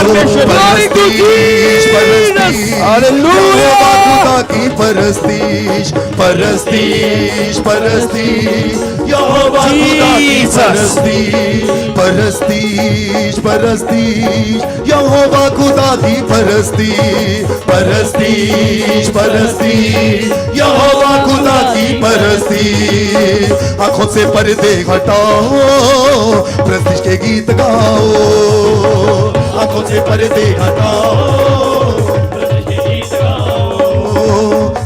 परस्तीश परस्तीश hallelujah खुदा की परस्तीश परस्तीश परस्तीश यहोवा खुदा की परस्तीश परस्तीश परस्तीश यहोवा खुदा की परस्तीश परस्तीश परस्तीश यहोवा खुदा की परस्तीश आंखों से पर्दे हटाओ परस्तीश के गीत गाओ आंखों से पर्दे हटाओ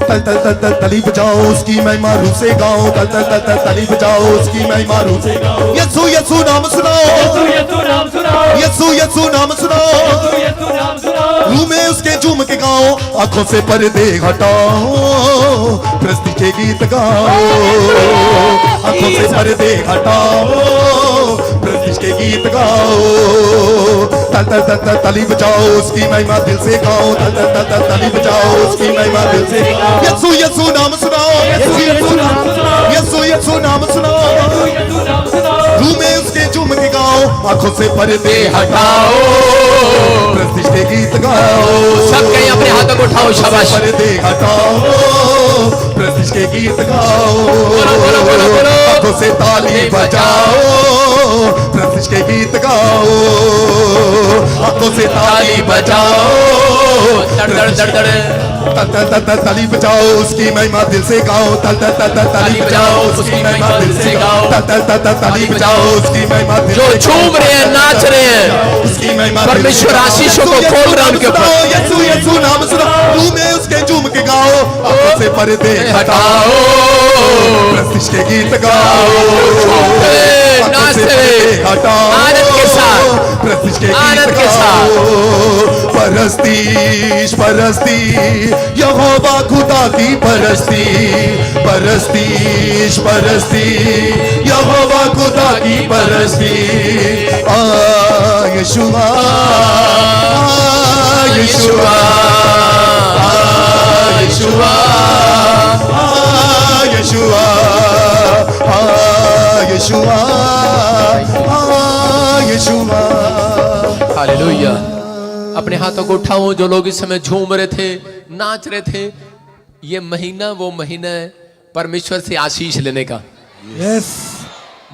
तल तल तल तल तली बजाओ उसकी महिमा रूह से गाओ तल तल तल तल तली बजाओ उसकी महिमा रूह से गाओ यीशु यीशु नाम सुनाओ यीशु यीशु नाम सुनाओ रूह में उसके झूम के गाओ आंखों से पर्दे हटाओ प्रस्ती के गीत गाओ आंखों से पर्दे हटाओ प्रस्ती के गीत गाओ तल तल तल तल तली बजाओ उसकी महिमा दिल से गाओ तल तल तल तल तली बजाओ उसकी महिमा दिल से यीशु यीशु नाम सुनाओ यीशु यीशु नाम सुनाओ रूह में उसके झूम के गाओ आंखों से पर्दे हटाओ प्रतिष्ठा के गीत गाओ सब कहीं अपने हाथों को उठाओ शाबाश पर्दे हटाओ प्रतिष्ठा के गीत गाओ आंखों से ताली बजाओ प्रतिष्ठा के गीत गाओ आंखों से ताली बजाओ दड़ दड़ दड़ दड़ तल तल तल तल ताली बजाओ उसकी महिमा दिल से गाओ तल तल तल तल ताली बजाओ उसकी महिमा दिल से गाओ तल तल तल तल ताली बजाओ उसकी महिमा दिल जो झूम रहे हैं नाच रहे हैं उसकी महिमा परमेश्वर आशीषों को खोल रहा है उनके ऊपर यीशु यीशु नाम सुनाओ रूह में उसके झूम के गाओ आंखों से पर्दे हटाओ प्रतिष्ठा के गीत गाओ आंखों से पर्दे हटाओ आनंद के साथ प्रतिष्ठा के आनंद गीत के साथ गाओ परस्तीश परस्तीश यहोवा खुदा की परस्तीश परस्तीश परस्तीश यहोवा खुदा की परस्तीश यीशुआ यीशुआ यीशुआ यीशुआ यीशुआ यीशुआ हालेलुया अपने हाथों को उठाओ जो लोग इस समय झूम रहे थे नाच रहे थे ये महीना वो महीना है परमेश्वर से आशीष लेने का यस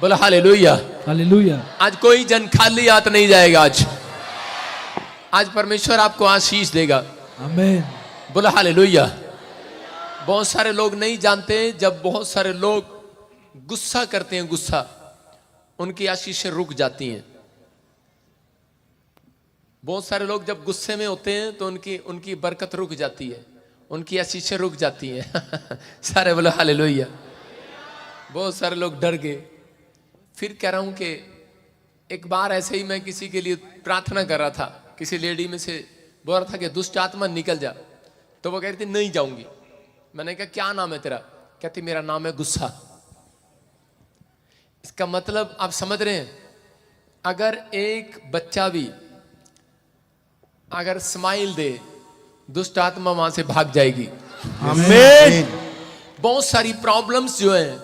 बोला हालेलुया हालेलुया आज कोई जन खाली हाथ नहीं जाएगा आज परमेश्वर आपको आशीष देगा आमीन बोला हालेलुया बहुत सारे लोग नहीं जानते जब बहुत सारे लोग गुस्सा करते हैं गुस्सा उनकी आशीषें रुक जाती हैं बहुत सारे लोग जब गुस्से में होते हैं तो उनकी बरकत रुक जाती है उनकी आशीषें रुक जाती हैं सारे बोलो हालेलुया बहुत सारे लोग डर गए फिर कह रहा हूं कि एक बार ऐसे ही मैं किसी के लिए प्रार्थना कर रहा था किसी लेडी में से बोल रहा था कि दुष्ट आत्मा निकल जा तो वो कह रही थी नहीं जाऊंगी मैंने कहा क्या नाम है तेरा कहती मेरा नाम है गुस्सा इसका मतलब आप समझ रहे हैं अगर एक बच्चा भी अगर स्माइल दे दुष्ट आत्मा वहां से भाग जाएगी आमीन बहुत सारी प्रॉब्लम्स जो हैं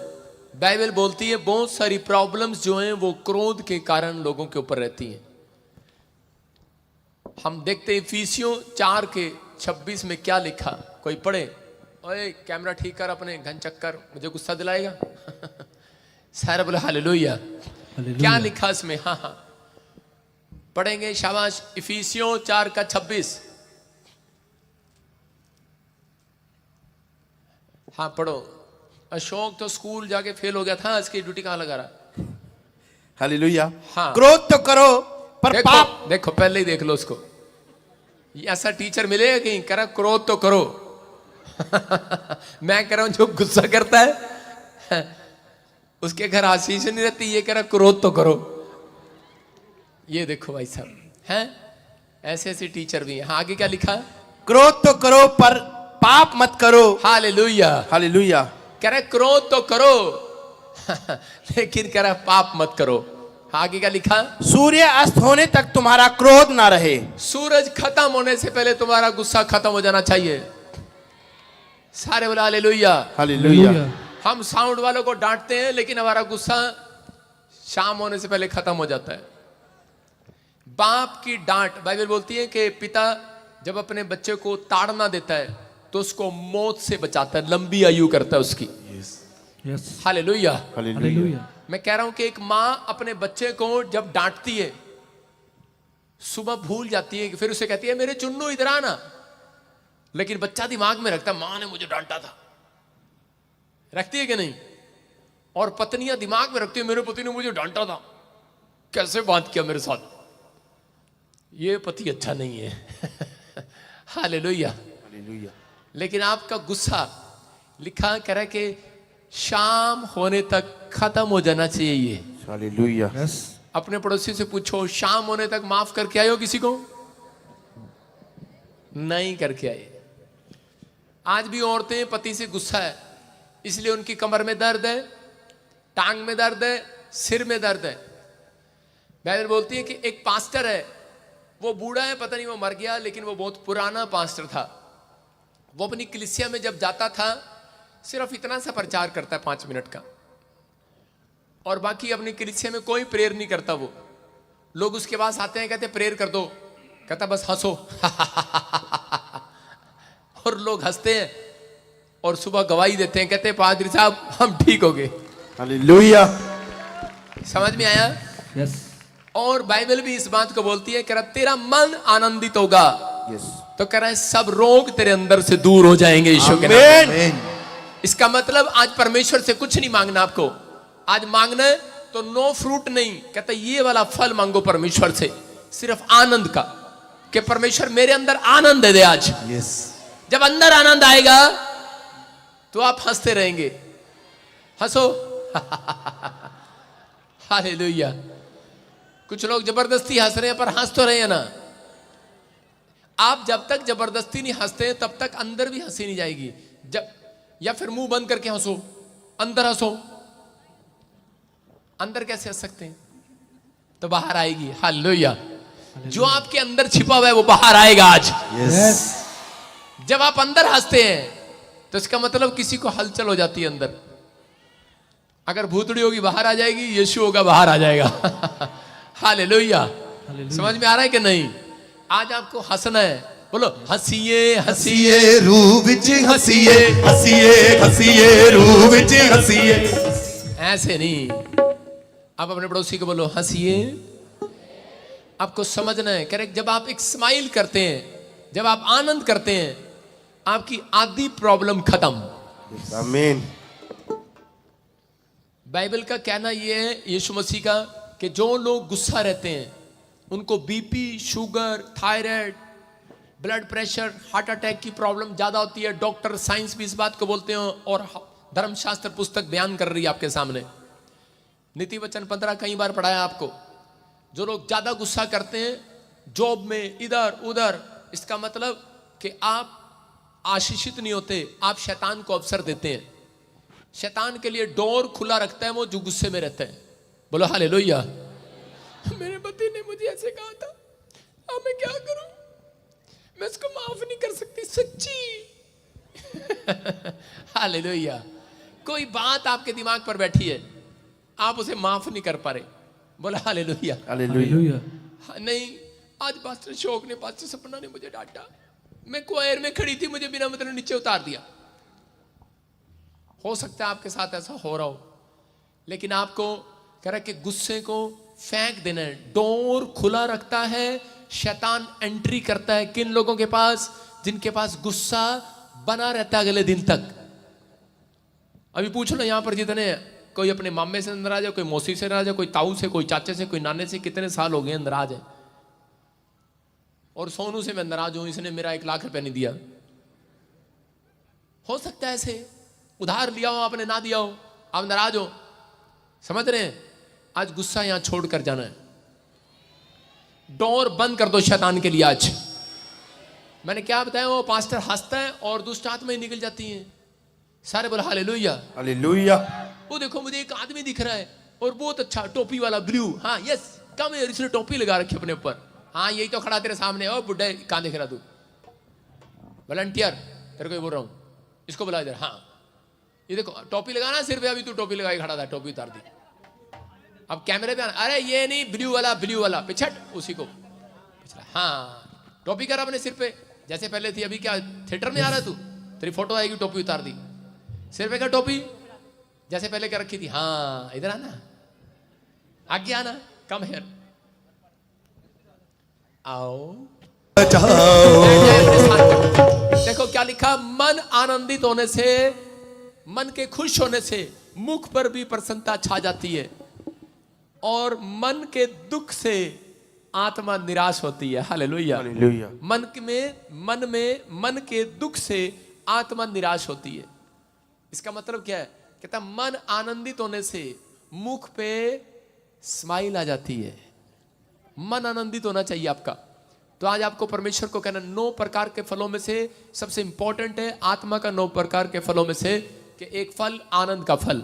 बाइबल बोलती है बहुत सारी प्रॉब्लम्स जो हैं वो क्रोध के कारण लोगों के ऊपर रहती हैं हम देखते हैं इफिसियों 4:26 में क्या लिखा कोई पढ़े ओए कैमरा ठीक कर अपने घन चक्कर मुझे गुस्सा दिलाएगा सारे बोले हालेलुया क्या लिखा इसमें हाँ हाँ पढ़ेंगे शाबाश इफिसियों 4:26 हाँ पढ़ो अशोक तो स्कूल जाके फेल हो गया था इसकी ड्यूटी कहाँ लगा रहा हालेलुया हाँ क्रोध तो करो पर देखो, पाप देखो पहले ही देख लो उसको ऐसा टीचर मिलेगा कहीं कह रहा क्रोध तो करो मैं कह रहा हूं जो गुस्सा करता है उसके घर आशीष नहीं रहती ये कह रहा क्रोध तो करो ये देखो भाई साहब हैं ऐसे ऐसे टीचर भी हैं हाँ आगे क्या लिखा क्रोध तो करो पर पाप मत करो हालेलुया हालेलुया कह रहा क्रोध तो करो लेकिन कह रहा पाप मत करो आगे क्या लिखा सूर्य अस्त होने तक तुम्हारा क्रोध ना रहे सूरज खत्म होने से पहले तुम्हारा गुस्सा खत्म हो जाना चाहिए सारे बोला हालेलुया हालेलुया हम साउंड वालों को डांटते हैं लेकिन हमारा गुस्सा शाम होने से पहले खत्म हो जाता है बाप की डांट, बाइबल बोलती है कि पिता जब अपने बच्चे को ताड़ना देता है तो उसको मौत से बचाता है, लंबी आयु करता है उसकी। Yes hallelujah. हालेलुया मैं कह रहा हूं कि एक माँ अपने बच्चे को जब डांटती है, सुबह भूल जाती है, फिर उसे कहती है मेरे चुन्नू इधर आना, लेकिन बच्चा दिमाग में रखता है माँ ने मुझे डांटा था, रखती है कि नहीं? और पत्नियां दिमाग में रखती है मेरे पति ने मुझे डांटा था, कैसे बात किया मेरे साथ, ये पति अच्छा नहीं है। हालेलुया। लेकिन आपका गुस्सा लिखा कह रहा है कि शाम होने तक खत्म हो जाना चाहिए ये। हालेलुया। यस अपने पड़ोसी से पूछो शाम होने तक माफ करके आए हो किसी को? नहीं करके आए। आज भी औरतें पति से गुस्सा है, इसलिए उनकी कमर में दर्द है, टांग में दर्द है, सिर में दर्द है। बाइबल बोलती है कि एक पास्टर है, वो बूढ़ा है, पता नहीं वो मर गया, लेकिन वो बहुत पुराना पास्टर था। वो अपनी कलीसिया में जब जाता था सिर्फ इतना सा प्रचार करता है 5 मिनट का, और बाकी अपनी कलीसिया में कोई प्रेयर नहीं करता। वो लोग उसके पास आते हैं, कहते प्रेयर कर दो, कहता बस हंसो। और लोग हंसते हैं और सुबह गवाही देते हैं, कहते पादरी साहब हम ठीक हो गए। हालेलुया। समझ में आया? यस और बाइबल भी इस बात को बोलती है, कह रहा तेरा मन आनंदित होगा, तो कह रहा है सब रोग तेरे अंदर से दूर हो जाएंगे यीशु के नाम में। इसका मतलब आज परमेश्वर से कुछ नहीं मांगना आपको, आज मांगना है तो नो फ्रूट नहीं, कहता ये वाला फल मांगो परमेश्वर से, सिर्फ आनंद का, कि परमेश्वर मेरे अंदर आनंद दे दे आज। जब अंदर आनंद आएगा तो आप हंसते रहेंगे। हंसो। हालेलुया। कुछ लोग जबरदस्ती हंस रहे हैं, पर हंस तो रहे हैं ना। आप जब तक जबरदस्ती नहीं हंसते तब तक अंदर भी हंसी नहीं जाएगी। जब या फिर मुंह बंद करके हंसो, अंदर हंसो। अंदर कैसे हंस सकते हैं? तो बाहर आएगी। हालेलुया। जो आपके अंदर छिपा हुआ है वो बाहर आएगा आज। यस जब आप अंदर हंसते हैं तो इसका मतलब किसी को हलचल हो जाती है अंदर। अगर भूतड़ी होगी बाहर आ जाएगी, यीशु होगा बाहर आ जाएगा। हालेलुया। समझ में आ रहा है कि नहीं? आज आपको हंसना है, बोलो हंसिए हंसिए हसीए रूह विच हसीए, हसीए हसीए रूह विच हसीए। ऐसे नहीं। आप अपने पड़ोसी को बोलो हंसिए। आपको समझना है, करेक्ट। जब आप एक स्माइल करते हैं, जब आप आनंद करते हैं, आपकी आधी प्रॉब्लम खत्म। आमीन। बाइबल का कहना यह है, यीशु मसीह का, कि जो लोग गुस्सा रहते हैं उनको BP, sugar, thyroid, blood pressure, heart attack की प्रॉब्लम ज्यादा होती है। डॉक्टर, साइंस भी इस बात को बोलते हैं, और धर्मशास्त्र पुस्तक बयान कर रही है आपके सामने। नीति वचन 15 कई बार पढ़ाया आपको। जो लोग ज्यादा गुस्सा करते हैं जॉब में, इधर उधर, इसका मतलब कि आप आशीषित नहीं होते, आप शैतान को अवसर देते हैं। शैतान के लिए डोर खुला रखता है वो जो गुस्से में रहते हैं। बोलो हालेलुया। मेरे पति ने मुझे ऐसे कहा था, अब मैं क्या करूं? मैं इसको माफ नहीं कर सकती, सच्ची। हालेलुया। कोई बात आपके दिमाग पर बैठी है, आप उसे माफ नहीं कर पा रहे। बोला हालेलुया। हालेलुया। नहीं, आज पास्टर शोक ने, पास्टर सपना ने मुझे डांटा, मैं क्वायर में खड़ी थी, मुझे बिना मतलब नीचे उतार दिया। हो सकता है आपके साथ ऐसा हो रहा हो, लेकिन आपको कह रहा है कि गुस्से को फेंक देना है। डोर खुला रखता है, शैतान एंट्री करता है किन लोगों के पास? जिनके पास गुस्सा बना रहता है अगले दिन तक। अभी पूछ लो यहां पर जितने, कोई अपने मामे से नाराज है, कोई मौसी से नाराज है, कोई ताऊ से, कोई चाचे से, कोई नाने से, कितने साल हो गए नाराज है। और सोनू से मैं नाराज हूं, इसने मेरा 1 लाख रुपया नहीं दिया। हो सकता है ऐसे, उधार लिया हो आपने, ना दिया हो, आप नाराज हो। समझ रहे हैं? आज गुस्सा यहां छोड़कर जाना है। डोर बंद कर दो शैतान के लिए आज। मैंने क्या बताया? वो पास्टर हंसता है और दुष्ट आत्माएं निकल जाती हैं। सारे बोला हालेलुया। हालेलुया। वो देखो मुझे एक आदमी दिख रहा है और बहुत अच्छा, टोपी वाला, ब्लू, हाँ यस, कम है, इसने टोपी लगा रखी अपने ऊपर। हाँ यही तो खड़ा तेरे सामने। ओ बुड्ढे, कहां दिख रहा तू? वॉलंटियर, तेरे को बोल रहा हूं, इसको बुला इधर। हाँ ये देखो टोपी लगाना सिर पे, अभी तू टोपी लगाई खड़ा था, टोपी उतार दी। अब कैमरे पे आना, अरे ये नहीं, ब्लू वाला, ब्लू वाला, पिछट उसी को। हाँ, टोपी कर अपने सिर पे जैसे पहले थी। अभी क्या थिएटर में आ रहा है तू? तेरी फोटो आएगी, टोपी उतार दी, सिर पे का टोपी जैसे पहले कर रखी थी। हाँ, इधर आना, आगे आना, कम हेयर, आओ। देखो क्या लिखा, मन आनंदित होने से, मन के खुश होने से मुख पर भी प्रसन्नता छा जाती है, और मन के दुख से आत्मा निराश होती है। Hallelujah, hallelujah. मन के दुख से आत्मा निराश होती है। इसका मतलब क्या है? कहता मन आनंदित होने से मुख पे स्माइल आ जाती है। मन आनंदित होना चाहिए आपका। तो आज आपको परमेश्वर को कहना, 9 प्रकार के फलों में से सबसे इंपॉर्टेंट है आत्मा का 9 प्रकार के फलों में से कि एक फल आनंद का फल।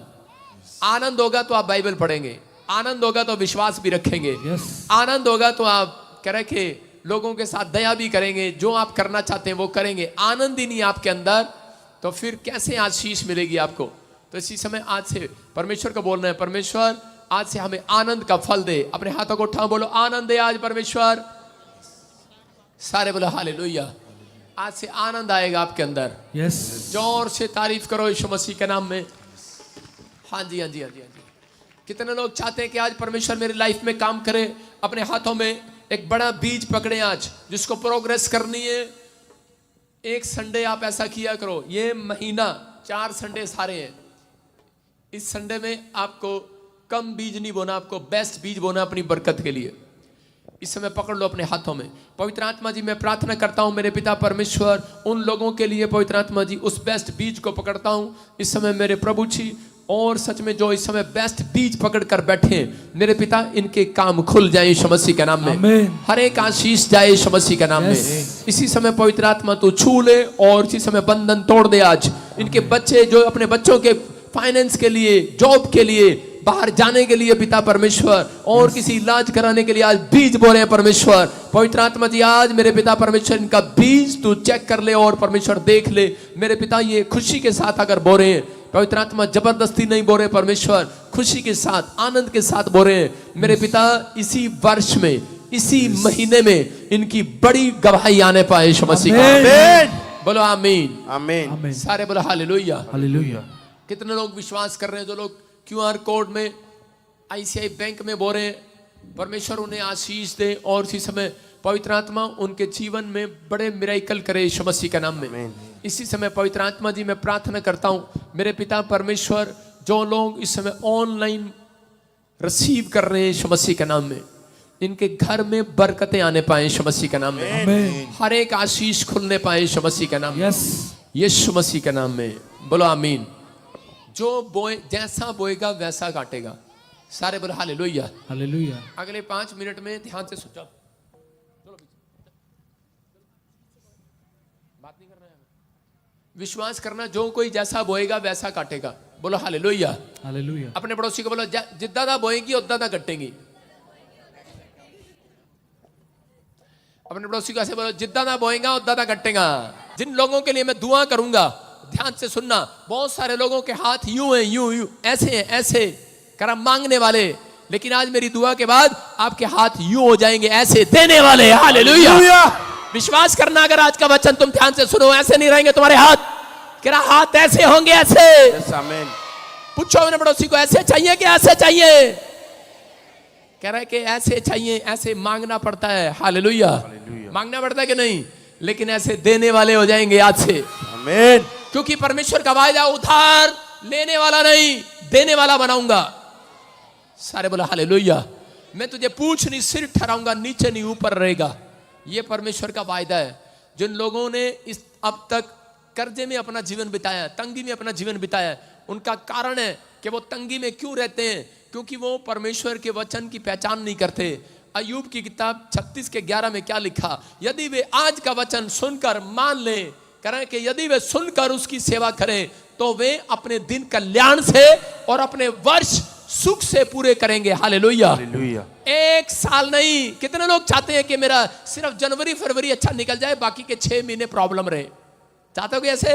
आनंद होगा तो आप बाइबल पढ़ेंगे, आनंद होगा तो विश्वास भी रखेंगे, आनंद होगा तो आप कह रहे कि लोगों के साथ दया भी करेंगे, जो आप करना चाहते हैं वो करेंगे। आनंद ही नहीं आपके अंदर तो फिर कैसे आशीष मिलेगी आपको? तो इसी समय आज से परमेश्वर को बोलना है, परमेश्वर आज से हमें आनंद का फल दे। अपने हाथों को उठाओ, बोलो आनंद दे आज परमेश्वर। सारे बोलो हालेलुया। आज से आनंद आएगा आपके अंदर। यस, जोर से तारीफ करो यीशु मसीह के नाम में। हाँ जी, हाँ जी, हाँ जी, हाँ जी। कितने लोग चाहते हैं कि आज परमेश्वर मेरी लाइफ में काम करे? अपने हाथों में एक बड़ा बीज पकड़े आज, जिसको प्रोग्रेस करनी है। एक संडे आप ऐसा किया करो, ये महीना 4 संडे सारे हैं। इस संडे में आपको कम बीज नहीं बोना, आपको बेस्ट बीज बोना अपनी बरकत के लिए। इस समय पकड़ लो अपने हाथों में। पवित्र आत्मा जी, मैं प्रार्थना करता हूं मेरे पिता परमेश्वर, उन लोगों के लिए पवित्र आत्मा जी उस बेस्ट बीज को पकड़ता हूं इस समय मेरे प्रभु जी। और सच में जो इस समय बेस्ट बीज पकड़ कर बैठे मेरे पिता, इनके काम खुल जाए यीशु मसीह के नाम में। हर एक आशीष जाए यीशु मसीह के नाम में। इसी समय पवित्र आत्मा तू छू ले और इसी समय बंधन तोड़ दे। आज इनके बच्चे जो अपने बच्चों के फाइनेंस के लिए, जॉब के लिए, बाहर जाने के लिए पिता परमेश्वर, और किसी इलाज कराने के लिए आज बीज बो रहे हैं परमेश्वर। पवित्र आत्मा जी आज मेरे पिता परमेश्वर इनका बीज तू चेक कर ले और परमेश्वर देख ले मेरे पिता। ये खुशी के साथ अगर बो रहे हैं पवित्र आत्मा, जबरदस्ती नहीं बो रहे परमेश्वर, खुशी के साथ, आनंद के साथ बो रहे हैं मेरे पिता। इसी वर्ष में, इसी महीने में इनकी बड़ी गवाही आने पाए यीशु मसीह का। बोलो आमीन, आमीन। सारे बोलो हालेलुया, हालेलुया। कितने लोग विश्वास कर रहे हैं? जो लोग QR कोड में ICI बैंक में बोल रहे हैं, परमेश्वर उन्हें आशीष दे और इसी समय पवित्र आत्मा उनके जीवन में बड़े मिरेकल करे यीशु मसीह के नाम में। इसी समय पवित्र आत्मा जी मैं प्रार्थना करता हूं मेरे पिता परमेश्वर, जो लोग इस समय ऑनलाइन रिसीव कर रहे हैं यीशु मसीह के नाम में, इनके घर में बरकतें आने पाए यीशु मसीह के नाम में। हर एक आशीष खुलने पाए यीशु मसीह के नाम में, यीशु मसीह के नाम में। बोलो आमीन। जो बोए, जैसा बोएगा वैसा काटेगा। सारे बोलो हालेलुया, हालेलुया। अगले 5 मिनट में ध्यान से सुनो, बात नहीं करना है, विश्वास करना, जो कोई जैसा बोएगा वैसा काटेगा। बोलो हालेलुया, हालेलुया। अपने पड़ोसी को बोलो जिद्दा दा बोएगी उद्दा दा कटेंगी। अपने पड़ोसी को ऐसे बोलो, जिद्दा दा बोएगा उद्दा दा कटेगा। जिन लोगों के लिए मैं दुआ करूंगा, ध्यान से सुनना, बहुत सारे लोगों के हाथ यूं हैं, यूं ऐसे हैं, ऐसे करा मांगने वाले, लेकिन आज मेरी दुआ के बाद आपके हाथ यूं हो जाएंगे, ऐसे देने वाले। हालेलुया। विश्वास करना, अगर आज का वचन तुम ध्यान से सुनो, ऐसे नहीं रहेंगे तुम्हारे हाथ, करा हाथ ऐसे होंगे, ऐसे। आमीन। पूछो अपने पड़ोसी को, ऐसे चाहिए कि ऐसे चाहिए? कह रहा है कि ऐसे चाहिए। ऐसे मांगना पड़ता है। हालेलुया, मांगना पड़ता है कि नहीं? लेकिन ऐसे देने वाले हो जाएंगे आज से। आमीन। क्योंकि परमेश्वर का वायदा उधार लेने वाला नहीं, देने वाला बनाऊंगा। सारे बोला हालेलुया। मैं तुझे पूछ नहीं सिर ठहराऊंगा, नीचे नहीं ऊपर रहेगा। ये परमेश्वर का वायदा है। जिन लोगों ने इस अब तक कर्जे में अपना जीवन बिताया, तंगी में अपना जीवन बिताया, उनका कारण है कि वो तंगी में क्यों रहते हैं? क्योंकि वो परमेश्वर के वचन की पहचान नहीं करते। अय्यूब की किताब 36:11 में क्या लिखा? यदि वे आज का वचन सुनकर मान लें, करें कि यदि वे सुनकर उसकी सेवा करें, तो वे अपने दिन कल्याण से और अपने वर्ष सुख से पूरे करेंगे। Hallelujah, hallelujah. 1 साल नहीं। कितने लोग चाहते हैं कि मेरा सिर्फ जनवरी फरवरी अच्छा निकल जाए, बाकी के 6 महीने प्रॉब्लम रहे? चाहते हो कि ऐसे?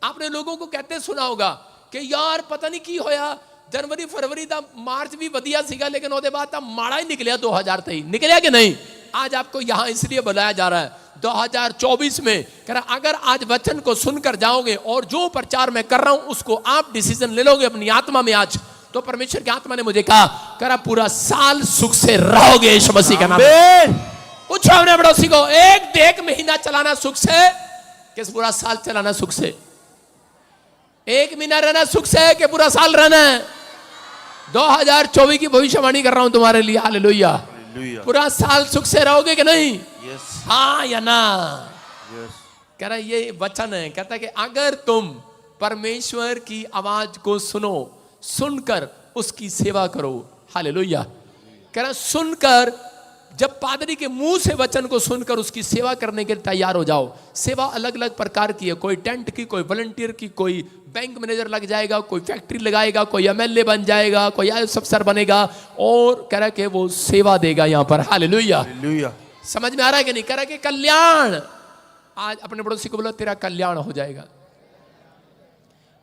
आपने लोगों को कहते सुना होगा कि यार पता नहीं की होया, जनवरी फरवरी दा मार्च भी वधिया सीगा, लेकिन ਉਹਦੇ ਬਾਅਦ ਤਾਂ ਮਾੜਾ ਹੀ ਨਿਕਲਿਆ। 2023 ਨਿਕਲਿਆ कि नहीं? आज आपको यहां इसलिए बुलाया जा रहा है 2024 में, कह रहा अगर आज वचन को सुनकर जाओगे और जो प्रचार मैं कर रहा हूं उसको आप डिसीजन ले लोगे अपनी आत्मा में आज, तो परमेश्वर की आत्मा ने मुझे कहा, कह रहा पूरा साल सुख से रहोगे यीशु मसीह का नाम। पूछो अपने पड़ोसी को, एक महीना चलाना सुख से कि पूरा साल चलाना सुख से? एक महीना रहना सुख से कि पूरा साल रहना है? 2024 की भविष्यवाणी कर रहा हूं तुम्हारे लिए। हालेलुया। पूरा साल सुख से रहोगे कि नहीं? यस। हाँ या ना? यस। कह रहा ये वचन है, कहता है कि अगर तुम परमेश्वर की आवाज को सुनो, सुनकर उसकी सेवा करो। हालेलुया। कह रहा सुनकर, जब पादरी के मुंह से वचन को सुनकर उसकी सेवा करने के लिए तैयार हो जाओ। सेवा अलग अलग प्रकार की है, कोई टेंट की, कोई वॉलंटियर की, कोई बैंक मैनेजर लग जाएगा, कोई फैक्ट्री लगाएगा, कोई एमएलए बन जाएगा, कोई आईएएस अफसर बनेगा और कह रहा कि वो सेवा देगा यहां पर। हालेलुया। हालेलुया। समझ में आ रहा है कि नहीं? कह रहा कि कल्याण, आज अपने पड़ोसी को बोलो तेरा कल्याण हो जाएगा।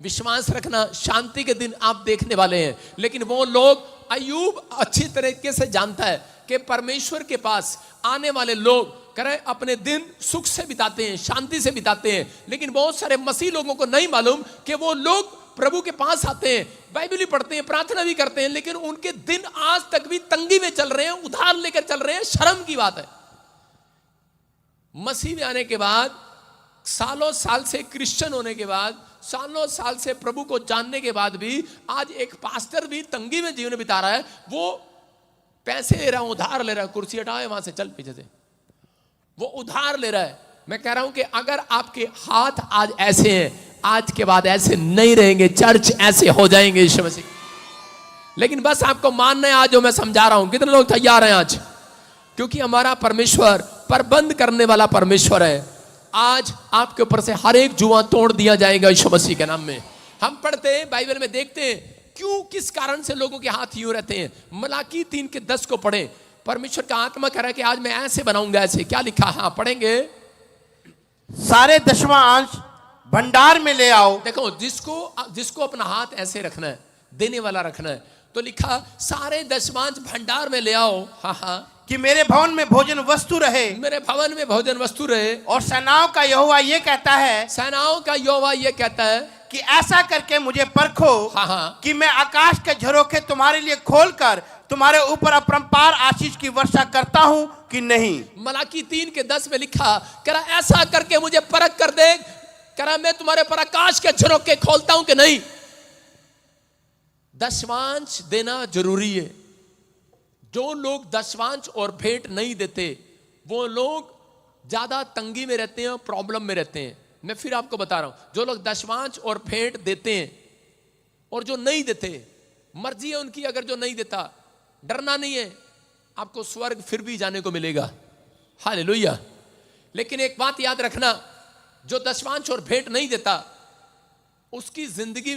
विश्वास रखना, शांति के दिन आप देखने वाले हैं। लेकिन वो लोग, अय्यूब अच्छी तरीके से जानता है कि परमेश्वर के पास आने वाले लोग कह रहे अपने दिन सुख से बिताते हैं, शांति से बिताते हैं। लेकिन बहुत सारे मसीह लोगों को नहीं मालूम कि वो लोग प्रभु के पास आते हैं, बाइबल भी पढ़ते हैं, प्रार्थना भी करते हैं, लेकिन उनके दिन आज तक भी तंगी में चल रहे हैं, उधार लेकर चल रहे हैं। शर्म की बात है। मसीह में आने के बाद, सालों साल से क्रिश्चियन होने के बाद, सालों साल से प्रभु को जानने के बाद भी आज एक पास्टर भी तंगी में जीवन बिता रहा है। वो पैसे ले रहा हूं, उधार ले रहा है, कुर्सी हटाए वहां से, चल पीछे से, वो उधार ले रहा है। मैं कह रहा हूं कि अगर आपके हाथ आज ऐसे हैं, आज के बाद ऐसे नहीं रहेंगे, चर्च ऐसे हो जाएंगे यीशु मसीह। लेकिन बस आपको मानना है आज जो मैं समझा रहा हूं। कितने लोग तैयार हैं आज? क्योंकि हमारा परमेश्वर प्रबंध करने वाला परमेश्वर है। आज आपके ऊपर से हर एक जुआ तोड़ दिया जाएगा यीशु मसीह के नाम में। हम पढ़ते हैं बाइबल में, देखते हैं क्यों, किस कारण से लोगों के हाथ यूं रहते हैं। मलाकी 3:10 को पढ़े। परमेश्वर का आत्मा कह रहा है कि आज मैं ऐसे बनाऊंगा, ऐसे। क्या लिखा? हाँ पढ़ेंगे। सारे दशवां अंश भंडार में ले आओ। देखो, जिसको अपना हाथ ऐसे रखना है, देने वाला रखना है, तो लिखा सारे दशमांश भंडार में ले आओ। हाँ हाँ, कि मेरे भवन में भोजन वस्तु रहे। मेरे भवन में भोजन वस्तु रहे। और सेनाओं का यहोवा ये कहता है, सेनाओं का यहोवा ये कहता है कि ऐसा करके मुझे परखो, हाँ हाँ, कि मैं आकाश के झरोखे तुम्हारे लिए खोलकर तुम्हारे ऊपर अपरंपार आशीष की वर्षा करता हूं कि नहीं। मलाकी 3:10 में लिखा, कह रहा ऐसा करके मुझे परख कर दे, कह रहा मैं तुम्हारे पर आकाश के झरोखे खोलता हूं कि नहीं। दशवांश देना जरूरी है। जो लोग दशवांश और भेंट नहीं देते, वो लोग ज्यादा तंगी में रहते हैं, प्रॉब्लम में रहते हैं। मैं फिर आपको बता रहा हूं, जो लोग दशवांश और भेंट देते हैं और जो नहीं देते, मर्जी है उनकी, अगर जो नहीं देता, डरना नहीं है, आपको स्वर्ग फिर भी जाने को मिलेगा। हालेलुया। लेकिन एक बात याद रखना, जो दशवांश और भेंट नहीं देता, उसकी जिंदगी,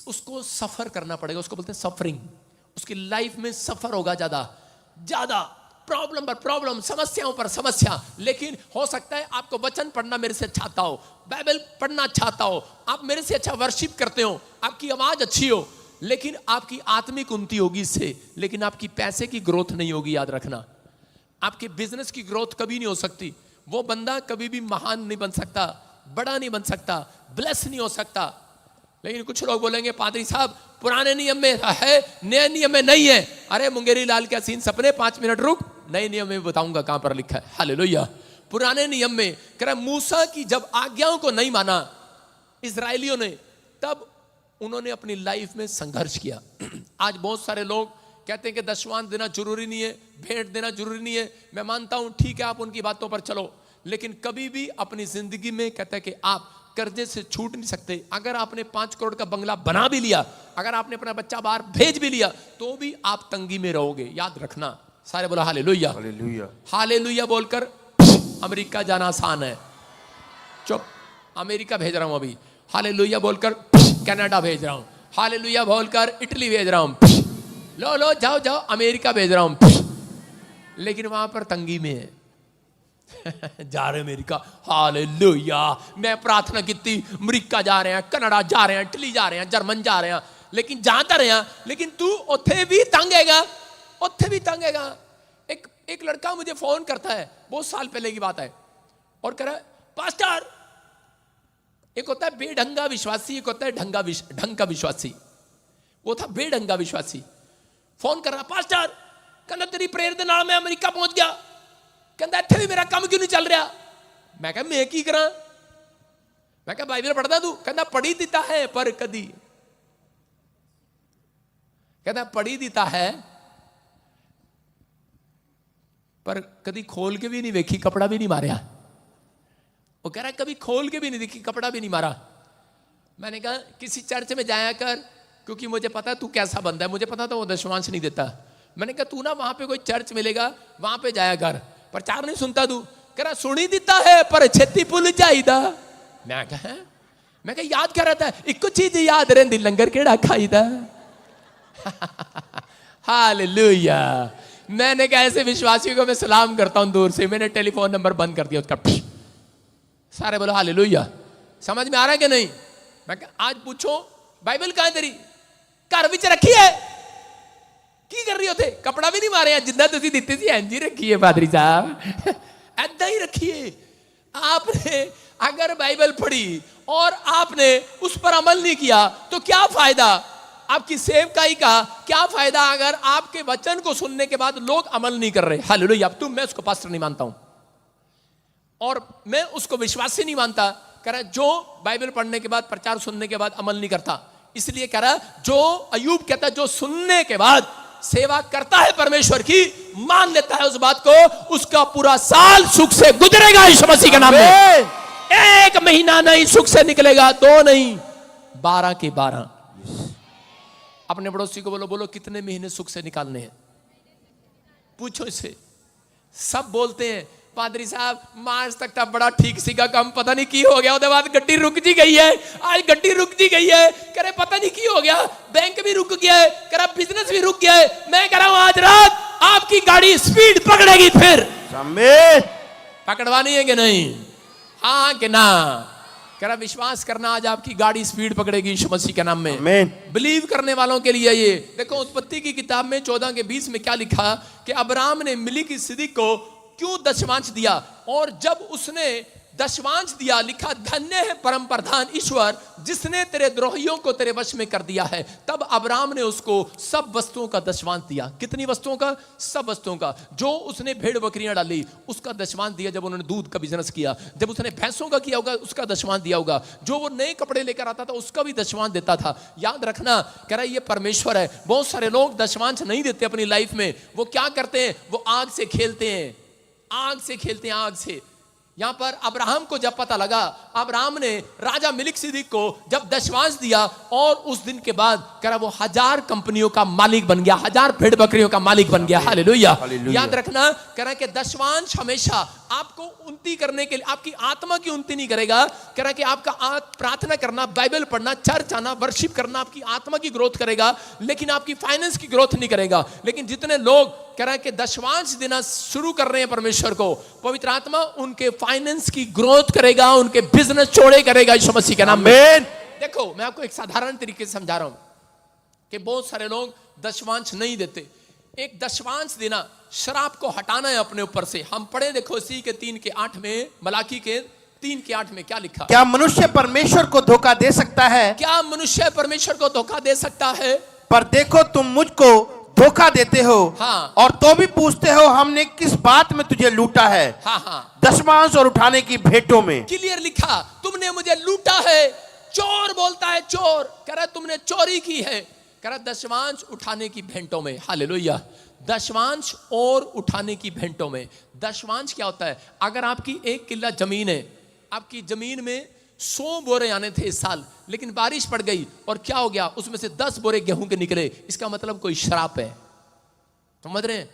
उसको सफर करना पड़ेगा। उसको बोलते हैं सफरिंग। उसकी लाइफ में सफर होगा, ज्यादा प्रॉब्लम पर प्रॉब्लम, समस्याओं पर समस्या। लेकिन हो सकता है आपको वचन पढ़ना मेरे से अच्छा आता हो, बाइबल पढ़ना अच्छा आता हो, आप मेरे से अच्छा वर्शिप करते हो, आपकी आवाज अच्छी हो, लेकिन आपकी आत्मिक उन्नति होगी इससे, लेकिन आपकी पैसे की ग्रोथ नहीं होगी। याद रखना, आपके बिजनेस की ग्रोथ कभी नहीं हो सकती। वो बंदा कभी भी महान नहीं बन सकता, बड़ा नहीं बन सकता, ब्लेस नहीं हो सकता। लेकिन कुछ लोग बोलेंगे पादरी साहब पुराने नियम में है, नए नियम में नहीं है। अरे मुंगेरी लाल का सीन सपने, 5 मिनट रुक, नए नियम में बताऊंगा कहां पर लिखा है। हालेलुया। पुराने नियम में कह रहा मूसा की जब आज्ञाओं को नहीं माना इजरायलियों ने, तब उन्होंने अपनी लाइफ में संघर्ष किया। आज बहुत सारे लोग कहते हैं कि दशवांश देना जरूरी नहीं है, भेंट देना जरूरी नहीं है। मैं मानता हूं, ठीक है, आप उनकी बातों पर चलो, लेकिन कभी भी अपनी जिंदगी में कहता है कि आप कर्जे से छूट नहीं सकते। अगर आपने 5 करोड़ का बंगला बना भी लिया, अगर आपने अपना बच्चा बाहर भेज भी लिया, तो भी आप तंगी में रहोगे। याद रखना। सारे बोला हालेलुया। हालेलुया। हालेलुया बोलकर अमेरिका जाना आसान है। चुप, अमेरिका भेज रहा हूं अभी। हालेलुया बोलकर कनाडा भेज रहा हूं। हालेलुया बोलकर इटली भेज रहा हूं। लो जाओ जाओ, अमेरिका भेज रहा हूं, लेकिन वहां पर तंगी में है। जा रहे अमेरिका, हालेलुया। मैं प्रार्थना की थी, अमेरिका जा रहे हैं, कनाडा जा रहे हैं, इटली जा रहे हैं, जर्मन जा रहे हैं, लेकिन जाता रहे, लेकिन तू उत्थे भी तंगेगा, उत्थे भी तंगेगा। एक एक लड़का मुझे फोन करता है, बहुत साल पहले की बात है, और कह रहा है पास्टर, एक होता है बेढंगा विश्वासी, एक होता है ढंग का विश्वासी। वो था बेढंगा विश्वासी। फोन कर रहा, पास्टर कहना तेरी प्रेयर दे नाल मैं अमेरिका पहुंच गया, कहता इत्थे भी मेरा काम क्यों नहीं चल रहा। मैं कहा मैं की करा, मैं कहा बाइबल पढ़दा तू, कहता पढ़ी दिता है पर कदी, कहता पढ़ी दिता है पर कभी खोल के भी नहीं देखी, कपड़ा भी नहीं मारा। वो कह रहा है कभी खोल के भी नहीं देखी, कपड़ा भी नहीं मारा। मैंने कहा किसी चर्च में जाया कर, क्योंकि मुझे पता तू कैसा बंदा है, मुझे पता था वो दशमांश नहीं देता। मैंने कहा तू ना वहां पे कोई चर्च मिलेगा वहां पे जाया कर, प्रचार नहीं सुनता तू। कह रहा सुनी दिता है पर छेती भुल जाईदा। मैं कहा याद क्या रहता है, एक चीज याद रहती, लंगर केड़ा खाईदा। हालेलुया। मैंने कहा ऐसे विश्वासियों को मैं सलाम करता हूं दूर से, मैंने टेलीफोन नंबर बंद कर दिया उसका। सारे बोलो हालेलुया। समझ में आ रहा है कि नहीं? मैं कहा आज पूछो बाइबल कहां है तेरी, घर विच रखी है की कर रही होते, कपड़ा भी नहीं मारे जिंदा तुसी दिते सी इंज ही रखी है पादरी साहब, ऐदा ही रखिए। आपने अगर बाइबल पढ़ी और आपने उस पर अमल नहीं किया तो क्या फायदा आपकी सेवकाई का, क्या फायदा अगर आपके वचन को सुनने के बाद लोग अमल नहीं कर रहे। हालेलुया। अब मैं उसको पास्टर नहीं मानता हूं और मैं उसको विश्वासी नहीं मानता। कह रहा जो बाइबल पढ़ने के बाद, प्रचार सुनने के बाद अमल नहीं करता, इसलिए कह रहा जो अयूब कहता है जो सुनने के बाद सेवा करता है परमेश्वर की, मान लेता है उस बात को, उसका पूरा साल सुख से गुजरेगा यीशु मसीह के नाम में। एक महीना नहीं सुख से निकलेगा, 2 नहीं 12 के 12। अपने पड़ोसी को बोलो कितने महीने सुख से निकालने हैं, पूछो इससे। सब बोलते हैं पादरी साहब मार्च तक तो बड़ा ठीक सीगा काम, पता नहीं की हो गया, उसके बाद गड्डी रुक जी गई है, आज गड्डी रुक जी गई है, करे पता नहीं की हो गया, बैंक भी रुक गया है, करे बिजनेस भी रुक गया है। मैं कह रहा हूं आज रात आपकी गाड़ी स्पीड पकड़ेगी, फिर पकड़वानी है कि नहीं, हाँ कि ना? कह रहा विश्वास करना आज आपकी गाड़ी स्पीड पकड़ेगी यीशु मसीह के नाम में। बिलीव करने वालों के लिए ये देखो, उत्पत्ति की किताब में 14 के 20 में क्या लिखा कि अब्राहम ने मेलिकिसिदक को क्यों दशमांश दिया, और जब उसने दशमांश दिया लिखा धन्य है परम प्रधान ईश्वर जिसने तेरे द्रोहियों को तेरे वश में कर दिया है। तब अब्राहम ने उसको सब वस्तुओं का दशमांश दिया। कितनी वस्तुओं का? सब वस्तुओं का। जो उसने भेड़ बकरियां डाली उसका दशमांश दिया, जब उन्होंने दूध का बिजनेस किया, जब उसने भैंसों का किया होगा उसका दशमांश दिया होगा, जो वो नए कपड़े लेकर आता था उसका भी दशमांश देता था। याद रखना, कह रहा है ये परमेश्वर है। बहुत सारे लोग दशमांश नहीं देते अपनी लाइफ में। वो क्या करते हैं? वो आग से खेलते हैं, आग से खेलते हैं, आग से। यहां पर अब्राहम को जब पता लगा, अब्राहम ने राजा मेलिकिसिदक को जब दशमांश दिया, और उस दिन के बाद कह रहा वो 1000 कंपनियों का मालिक बन गया, 1000 भेड़ बकरियों का मालिक बन गया। हालेलुया। याद रखना, कह रहा कि दशमांश हमेशा आपको उन्नति करने के लिए, आपकी आत्मा की उन्नति नहीं करेगा। कह रहा कि आपका प्रार्थना करना, बाइबल पढ़ना, चर्च आना, वर्शिप करना आपकी आत्मा की ग्रोथ करेगा, लेकिन आपकी फाइनेंस की ग्रोथ नहीं करेगा। लेकिन जितने लोग कह रहा है कि दशमांश देना शुरू कर रहे हैं परमेश्वर को, पवित्र आत्मा उनके फाइनेंस की ग्रोथ करेगा, उनके बिजनेस चौड़े करेगा यीशु मसीह के नाम में। देखो मैं आपको एक साधारण तरीके से समझा रहा हूं कि बहुत सारे लोग दशमांश नहीं देते। एक दशमांश देना, शराब को हटाना है अपने ऊपर से। हम पढ़े देखो इसी के 3 के 8 में, मलाकी के 3 के 8 में क्या लिखा? क्या मनुष्य परमेश्वर को धोखा दे सकता है? क्या मनुष्य परमेश्वर को धोखा दे सकता है? पर देखो तुम मुझको धोखा देते हो, हाँ। और तो भी पूछते हो हमने किस बात में तुझे लूटा है? हाँ हाँ, दशमांश और उठाने की भेंटों में। क्लियर लिखा, तुमने मुझे लूटा है। चोर बोलता है चोर, कह रहा तुमने चोरी की है, कह रहा दशमांश उठाने की भेंटों में। हालेलुया। दशमांश और उठाने की भेंटों में। दशमांश क्या होता है? अगर आपकी 1 किल्ला जमीन है, आपकी जमीन में 100 बोरे आने थे इस साल, लेकिन बारिश पड़ गई और क्या हो गया, उसमें से 10 बोरे गेहूं के निकले, इसका मतलब कोई श्राप है। समझ रहे हैं?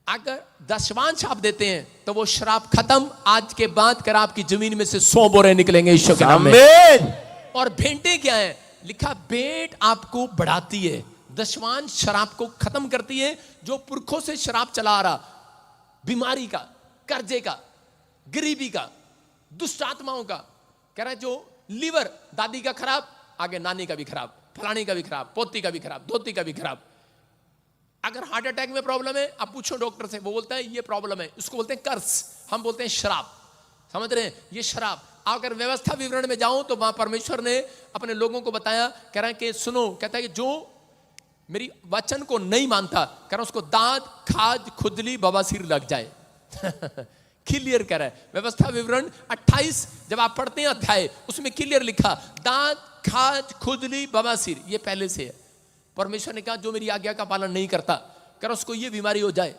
अगर दशमांश आप देते हैं तो वो श्राप खत्म। आज के बाद कर आपकी जमीन में से 100 बोरे निकलेंगे ईश्वर के नाम में। और भेंटे क्या है? लिखा भेंट आपको बढ़ाती है, दशमांश शराब को खत्म करती है। जो पुरखों से शराब चला आ रहा, बीमारी का, कर्जे का, गरीबी का, दुष्ट आत्माओं का, कह रहा है जो लीवर दादी का खराब, आगे नानी का भी खराब, फलानी का भी खराब, पोती का भी खराब, धोती का भी खराब, अगर हार्ट अटैक में प्रॉब्लम है, आप पूछो डॉक्टर से, वो बोलता है ये प्रॉब्लम है, उसको बोलते हैं कर्स, हम बोलते हैं शराब। समझ रहे हैं, ये शराब। अगर व्यवस्था विवरण में जाऊं तो वहां परमेश्वर ने अपने लोगों को बताया, कह रहा है कि सुनो, कहता है कि जो मेरी वचन को नहीं मानता, कह रहा उसको दांत, खाज, खुजली, बवासीर लग जाए। क्लियर कह रहा है व्यवस्था विवरण 28 जब आप पढ़ते हैं अध्याय, उसमें क्लियर लिखा दांत, खाज, खुजली, बवासीर, ये पहले से है। परमेश्वर ने कहा जो मेरी आज्ञा का पालन नहीं करता, कह रहा उसको ये बीमारी हो जाए,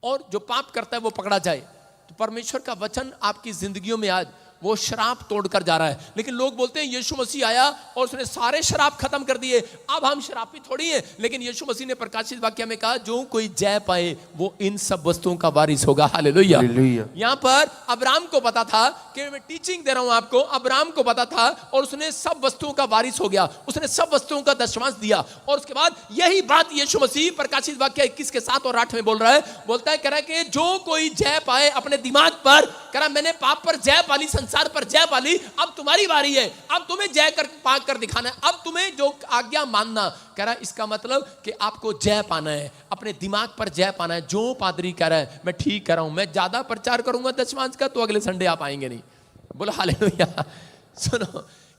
और जो पाप करता है वो पकड़ा जाए। तो परमेश्वर का वचन आपकी जिंदगियों में आज वो शराब तोड़कर जा रहा है। लेकिन लोग बोलते हैं यीशु मसीह आया और उसने सारे शराब खत्म कर दिए, अब हम शराबी थोड़ी हैं। लेकिन यीशु मसीह ने प्रकाशित वाक्य में कहा जो कोई जय पाए वो इन सब वस्तुओं का वारिस होगा। हालेलुया। यहां पर अब्राहम को पता था कि मैं टीचिंग दे रहा हूं आपको, अब्राहम को पता था और उसने सब वस्तुओं का वारिस हो गया, उसने सब वस्तुओं का दशमांश दिया। और उसके बाद यही बात यीशु मसीह प्रकाशित वाक्य 21 के 7 और 8 में बोल रहा है, बोलता है, कह रहा है कि जो कोई जय पाए अपने दिमाग पर, कह रहा मैंने पाप पर जय पाली, संसार पर जय पाली, अब तुम्हारी बारी है, अब तुम्हें जय कर पाक कर दिखाना है, अब तुम्हें जो आज्ञा मानना। कह रहा है इसका मतलब कि आपको जय पाना है, अपने दिमाग पर जय पाना है। जो पादरी कह रहा है मैं ठीक कर रहा हूं, मैं ज्यादा प्रचार करूंगा दशमांश का तो अगले संडे आप आएंगे नहीं। बोलो हालेलुया। सुनो,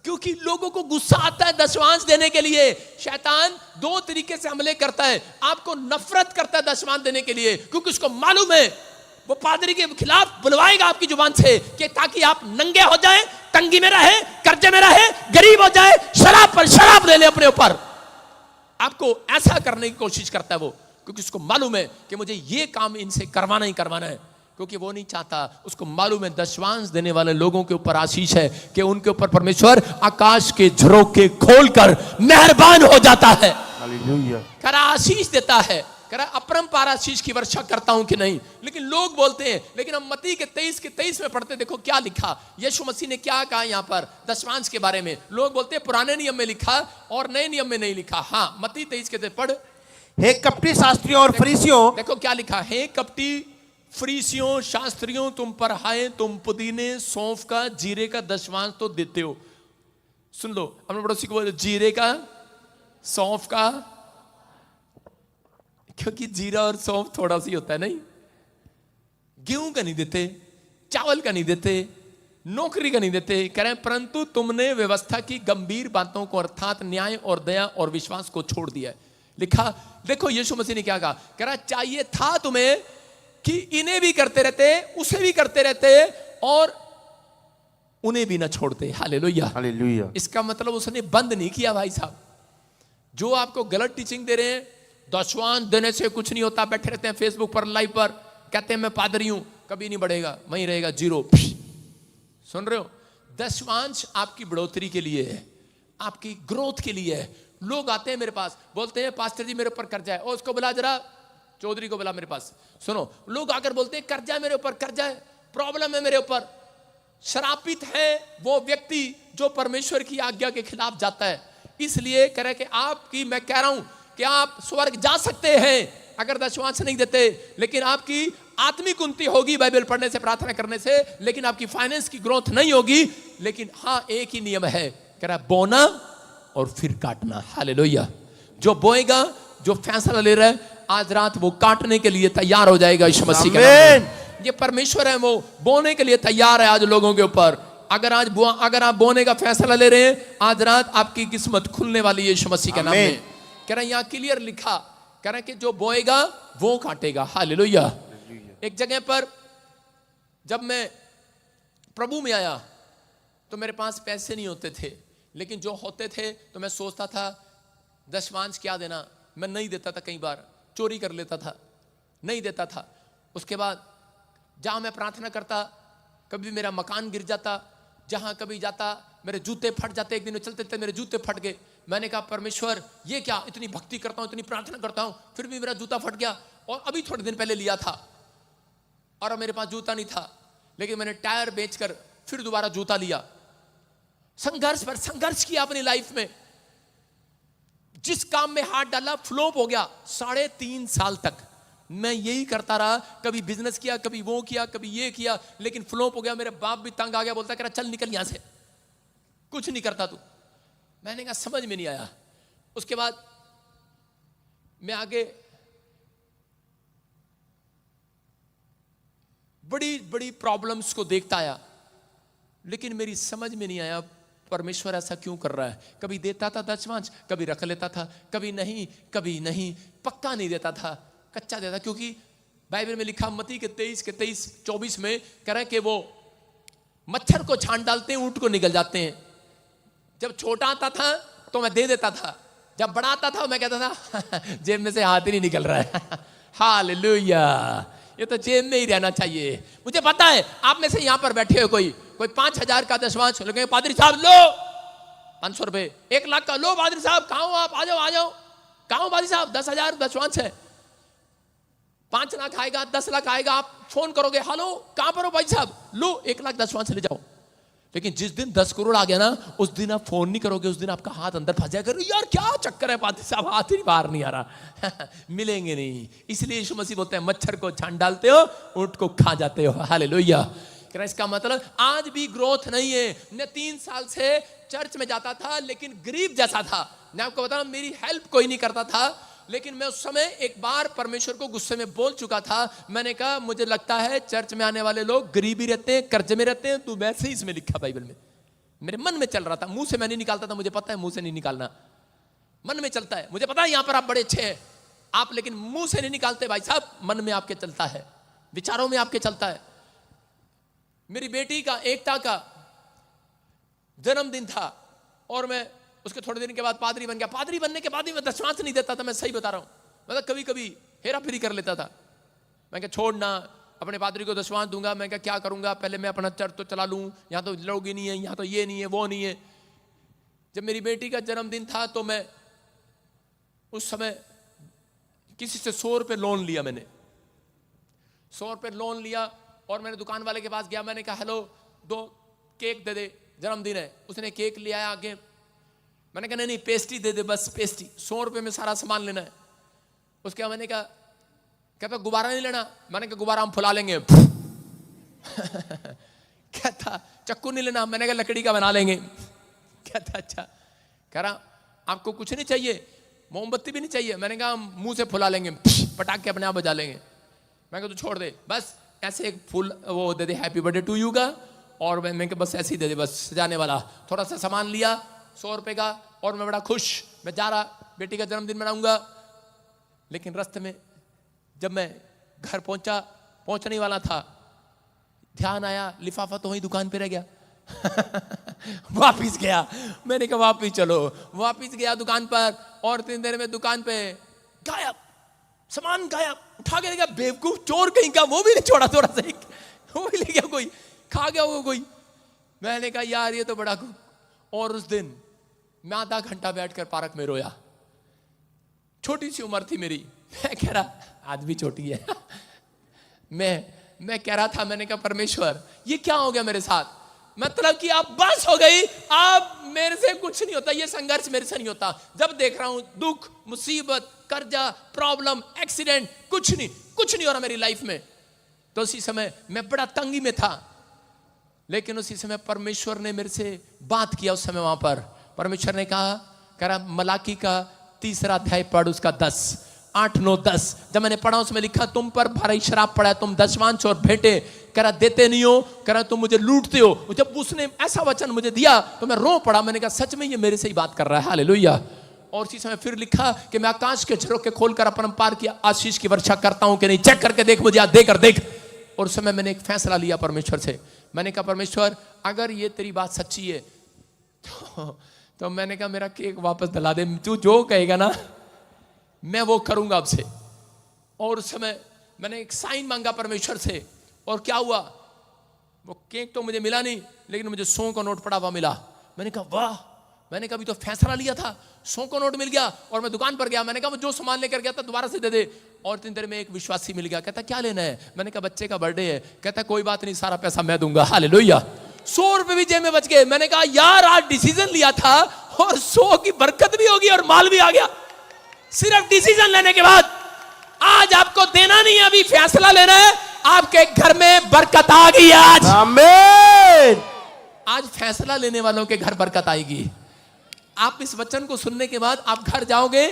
क्योंकि लोगों को गुस्सा आता है दशमांश देने के लिए। शैतान दो तरीके से हमले करता है, आपको नफरत करता है दशमांश देने के लिए, क्योंकि उसको मालूम है वो पादरी के खिलाफ बुलवाएगा आपकी जुबान से कि ताकि आप नंगे हो जाएं, तंगी में रहे, कर्जे में रहे, गरीब हो जाए, शराब पर शराब ले ले अपने ऊपर। आपको ऐसा करने की कोशिश करता है वो, क्योंकि उसको मालूम है कि मुझे ये काम इनसे करवाना ही करवाना है, क्योंकि वो नहीं चाहता, उसको मालूम है दशमांश देने वाले लोगों के ऊपर आशीष है कि उनके ऊपर परमेश्वर आकाश के झरोखे खोलकर मेहरबान हो जाता है। हालेलुया। करा आशीष देता है, करा अपरंपार आशीष की वर्षा करता हूं कि नहीं। लेकिन लोग बोलते हैं, लेकिन हम मत्ती के 23 में पढ़ते, देखो क्या लिखा, यीशु मसीह ने क्या कहा यहां पर दशमांश के बारे में। लोग बोलते हैं पुराने नियम में लिखा और नए नियम में नहीं लिखा। हाँ, मत्ती 23 के पढ़। हे कपटी शास्त्रियों और फरीसियों, देखो क्या लिखा, हे कपटी फरीसियों शास्त्रियों, तुम पर हाय, तुम पुदीने, सौंफ का, जीरे का दशमांश तो देते हो। सुन लो, अपने पड़ोसी को बोलो जीरे का, सौंफ का, क्योंकि जीरा और सौंफ थोड़ा सी होता है नहीं। गेहूं का नहीं देते, चावल का नहीं देते, नौकरी का नहीं देते। कह रहे हैं परंतु तुमने व्यवस्था की गंभीर बातों को अर्थात न्याय और दया और विश्वास को छोड़ दिया है। लिखा, देखो यीशु मसीह ने क्या कहा, कह रहा चाहिए था तुम्हें कि इन्हें भी करते रहते, उसे भी करते रहते और उन्हें भी ना छोड़ते। Hallelujah, hallelujah. इसका मतलब उसने बंद नहीं किया भाई साहब। जो आपको गलत टीचिंग दे रहे हैं, दशमांश देने से कुछ नहीं होता, बैठे रहते हैं फेसबुक पर लाइव पर, कहते हैं मैं पादरी हूं, कभी नहीं बढ़ेगा, वहीं रहेगा जीरो। सुन रहे हो, दशमांश आपकी बढ़ोतरी के लिए है, आपकी ग्रोथ के लिए है। लोग आते हैं मेरे पास, बोलते हैं पास्टर जी मेरे ऊपर कर्जा है, और उसको बुला जरा, चौधरी को बुला मेरे पास। सुनो, लोग आकर बोलते हैं कर्जा है मेरे ऊपर, कर्जा है, प्रॉब्लम है मेरे ऊपर। शरापित है वो व्यक्ति जो परमेश्वर की आज्ञा के खिलाफ जाता है। इसलिए कह रहे कि आपकी, मैं कह रहा हूं कि आप स्वर्ग जा सकते हैं अगर दशमांश नहीं देते, लेकिन आपकी आत्मिक उन्नति होगी बाइबल पढ़ने से, प्रार्थना करने से, लेकिन आपकी फाइनेंस की ग्रोथ नहीं होगी। लेकिन हाँ, एक ही नियम है, कह रहा बोना और फिर काटना। हालेलुया। जो बोएगा, जो फैसला ले रहा है, आज रात वो काटने के लिए तैयार हो जाएगा यीशु मसीह के नाम में। ये परमेश्वर है, वो बोने के लिए तैयार है आज लोगों के ऊपर। अगर आप बोने का फैसला ले रहे हैं, आज रात आपकी किस्मत खुलने वाली है यीशु मसीह के नाम में। कह रहा है यहाँ क्लियर लिखा, कह रहा है कि जो बोएगा वो काटेगा। हालेलुया। एक जगह पर जब मैं प्रभु में आया तो मेरे पास पैसे नहीं होते थे, लेकिन जो होते थे तो मैं सोचता था दशमांश क्या देना, मैं नहीं देता था, कई बार चोरी कर लेता था, नहीं देता था। उसके बाद जहां मैं प्रार्थना करता, कभी मेरा मकान गिर जाता, जहां कभी जाता मेरे जूते फट जाते। एक दिन चलते थे मेरे जूते फट गए। मैंने कहा परमेश्वर ये क्या, इतनी भक्ति करता हूं, इतनी प्रार्थना करता हूं, फिर भी मेरा जूता फट गया। और अभी थोड़े दिन पहले लिया था और अब मेरे पास जूता नहीं था, लेकिन मैंने टायर बेचकर फिर दोबारा जूता लिया। संघर्ष पर संघर्ष किया अपनी लाइफ में। जिस काम में हाथ डाला फ्लॉप हो गया। 3.5 साल तक मैं यही करता रहा, कभी बिजनेस किया, कभी वो किया, कभी ये किया, लेकिन फ्लॉप हो गया। मेरे बाप भी तंग आ गया, बोलता कह चल निकल यहां से, कुछ नहीं करता तू। मैंने कहा समझ में नहीं आया। उसके बाद मैं आगे बड़ी बड़ी प्रॉब्लम्स को देखता आया, लेकिन मेरी समझ में नहीं आया परमेश्वर ऐसा क्यों कर रहा है। कभी देता था दशमांश, कभी रख लेता था, कभी नहीं, पक्का नहीं देता था, कच्चा देता। क्योंकि बाइबल में लिखा मत्ती के 23:24 में कह रहा है कि वो मच्छर को छान डालते हैं, ऊंट को निकल जाते हैं। जब छोटा आता था तो मैं दे देता था, जब बड़ा आता था मैं कहता था जेब में से हाथ ही नहीं निकल रहा है। हालेलुया, ये तो जेब में ही रहना चाहिए। मुझे पता है आप में से यहां पर बैठे हो कोई 5,000 का दशमांश लगे, पादरी साहब लो 500 रुपए, 1 लाख का लो पादरी साहब, कहां हो आप, आ जाओ, कहां हो पादरी साहब, 10,000 दशमांश है, 5 लाख आएगा, 10 लाख आएगा, आप फोन करोगे, हेलो कहां पर हो भाई साहब, लो 1 लाख दशमांश ले जाओ। लेकिन जिस दिन 10 करोड़ आ गया ना, उस दिन आप फोन नहीं करोगे, उस दिन आपका हाथ अंदर फंस जाएगा, यार क्या चक्कर है पादरी साहब, हाथ ही बाहर नहीं आ रहा। मिलेंगे नहीं। इसलिए यीशु मसीह बोलते हैं मच्छर को छान डालते हो, ऊंट को खा जाते हो। हालेलुया। इसका मतलब आज भी ग्रोथ नहीं है। मैं 3 साल से चर्च में जाता था, लेकिन गरीब जैसा था। मैं आपको बता रहा हूं, मेरी हेल्प कोई नहीं करता था। लेकिन मैं उस समय एक बार परमेश्वर को गुस्से में बोल चुका था। मैंने कहा मुझे लगता है चर्च में आने वाले लोग गरीब ही रहते हैं, कर्जे में रहते हैं। तू वैसे ही इसमें लिखा बाइबल में। मेरे मन में चल रहा था, मुंह से मैं नहीं निकालता था, मुझे पता है मुंह से नहीं निकालना, मन में चलता है। मुझे पता है यहां पर आप बड़े अच्छे हैं आप, लेकिन मुंह से नहीं निकालते भाई साहब, मन में आपके चलता है, विचारों में आपके चलता है। मेरी बेटी का एकता का जन्मदिन था और मैं उसके थोड़े दिन के बाद पादरी बन गया। पादरी बनने के बाद भी मैं दशमांश नहीं देता था, मैं सही बता रहा हूं। मतलब कभी कभी हेरा फेरी कर लेता था। मैं क्या छोड़ना, अपने पादरी को दशमांश दूंगा। मैं क्या करूंगा, पहले मैं अपना चर्च तो चला लूं, यहां तो लोग ही नहीं है, यहां तो ये नहीं है, वो नहीं है। जब मेरी बेटी का जन्मदिन था तो मैं उस समय किसी से 100 रुपये लोन लिया। मैंने 100 रुपये लोन लिया और मैंने दुकान वाले के पास गया। मैंने कहा हेलो 2 केक दे दे, जन्मदिन है। उसने केक ले आया आगे। मैंने कहा नहीं पेस्ट्री दे दे, बस पेस्ट्री, 100 रुपये में सारा सामान लेना है। उसके बाद मैंने कहा, कहता गुब्बारा नहीं लेना। मैंने कहा गुब्बारा हम फुला लेंगे। कहता चक्कू नहीं लेना। मैंने कहा लकड़ी का बना लेंगे। कहता अच्छा। कह रहा आपको कुछ नहीं चाहिए, मोमबत्ती भी नहीं चाहिए। मैंने कहा मुंह से फुला लेंगे, पटाख के अपने आप बजा लेंगे। मैं कहा तू छोड़ दे, बस ऐसे एक फूल वो दे दे हैप्पी बर्थडे टू यू का, और मैं बस ऐसे ही दे दे, बस सजाने वाला। थोड़ा सा सामान लिया 100 रुपये का और मैं बड़ा खुश, मैं जा रहा बेटी का जन्मदिन मनाऊंगा। लेकिन रास्ते में जब मैं घर पहुंचने वाला था, ध्यान आया लिफाफा तो वही दुकान पे रह गया। वापिस गया। मैंने कहा वापिस चलो। वापिस गया दुकान पर और 3 देर में दुकान पे गायब, सामान गायब। उठा के ले गया, बेवकूफ चोर कहीं का, वो भी नहीं छोड़ा, थोड़ा सा वो भी ले गया, कोई खा गया वो कोई। मैंने कहा यार ये तो बड़ा। और उस दिन मैं आधा घंटा बैठकर पार्क में रोया। छोटी सी उम्र थी मेरी। मैं कह रहा, आज भी छोटी है। मैं कह रहा था, मैंने कहा परमेश्वर ये क्या हो गया मेरे साथ, मतलब कि अब बस हो गई, अब मेरे से कुछ नहीं होता, ये संघर्ष मेरे से नहीं होता। जब देख रहा हूं दुख, मुसीबत, कर्जा, प्रॉब्लम, एक्सीडेंट, कुछ नहीं हो रहा मेरी लाइफ में। तो उसी समय मैं बड़ा तंगी में था। लेकिन उसी समय परमेश्वर ने मेरे से बात किया। उस समय वहां पर परमेश्वर ने कहा रहा मलाकी का 3रा अध्याय पढ़, उसका 10, 8, 9, 10। जब मैंने पढ़ा उसमें लिखा तुम पर भारी शराब पड़ा है, तुम दशमांश और भेंटे करा देते नहीं हो, करा तुम मुझे लूटते हो। जब उसने ऐसा वचन मुझे दिया तो मैं रो पड़ा। मैंने कहा सच में ये मेरे से ही बात कर रहा है। हालेलुया। और उसी समय फिर लिखा कि मैं आकाश के झरोखे खोलकर अपरंपार की आशीष की वर्षा करता हूं कि नहीं, चेक करके देख, मुझे देकर देख। और उस समय मैंने एक फैसला लिया परमेश्वर से। मैंने कहा परमेश्वर अगर ये तेरी बात सच्ची है तो मैंने कहा मेरा केक वापस दिला दे, तू जो कहेगा ना मैं वो करूंगा अब से। और उस समय मैंने एक साइन मांगा परमेश्वर से। और क्या हुआ, वो केक तो मुझे मिला नहीं, लेकिन मुझे 100 का नोट पड़ा हुआ मिला। मैंने कहा वाह, मैंने कहा अभी तो फैसला लिया था, 100 का नोट मिल गया। और मैं दुकान पर गया, मैंने कहा वो जो सामान लेकर गया था दोबारा से दे दे। और 3 देर में एक विश्वासी मिल गया, कहता क्या लेना है। मैंने कहा बच्चे का बर्थडे है। कहता कोई बात नहीं, सारा पैसा मैं दूंगा। हालेलुया। 100 रुपए भी जेब में बच गए। मैंने कहा यार आज डिसीजन लिया था और 100 की बरकत भी होगी और माल भी आ गया, सिर्फ डिसीजन लेने के बाद। आज आपको देना नहीं है, अभी फैसला लेना है। आपके घर में बरकत आ गई आज। आमीन। आज फैसला लेने वालों के घर बरकत आएगी। आप इस वचन को सुनने के बाद आप घर जाओगे,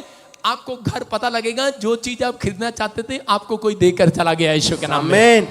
आपको घर पता लगेगा, जो चीज आप खरीदना चाहते थे आपको कोई देकर चला गया यीशु के नाम में। आमीन।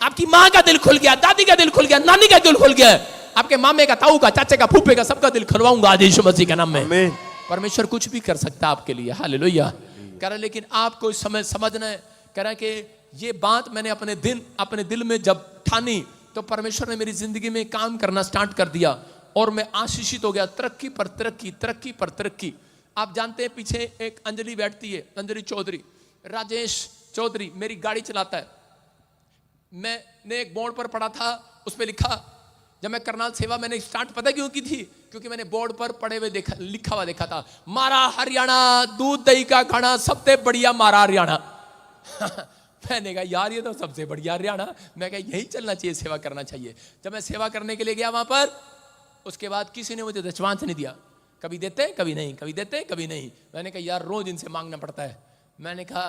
आपकी माँ का दिल खुल गया, दादी का दिल खुल गया, नानी का दिल खुल गया, आपके मामे का, ताऊ का, चाचे का, फूफे का, सबका दिल खुलवाऊंगा आज यीशु मसीह के नाम में। आमीन। परमेश्वर कुछ भी कर सकता है आपके लिए, हालेलुया। कह रहा लेकिन आपको इस समय समझना है, कह रहा कि ये बात मैंने अपने दिल में जब ठानी तो परमेश्वर ने मेरी जिंदगी में काम करना स्टार्ट कर दिया और मैं आशीषित हो गया, तरक्की पर तरक्की, तरक्की पर तरक्की। आप जानते हैं पीछे एक अंजलि बैठती है, अंजलि चौधरी, राजेश चौधरी मेरी गाड़ी चलाता है। मैंने एक बोर्ड पर पढ़ा था, उस पर लिखा, जब मैं करनाल सेवा मैंने स्टार्ट पता क्यों की थी, क्योंकि मैंने बोर्ड पर पढ़े हुए देखा, लिखा हुआ देखा था, मारा हरियाणा दूध दही का खाना सबसे बढ़िया मारा हरियाणा। मैंने कहा यार ये तो सबसे बढ़िया हरियाणा, मैं कहा यही चलना चाहिए, सेवा करना चाहिए। जब मैं सेवा करने के लिए गया वहां पर, उसके बाद किसी ने मुझे दशवांश नहीं दिया, कभी देते कभी नहीं, कभी देते कभी नहीं। मैंने कहा यार रोज इनसे मांगना पड़ता है। मैंने कहा,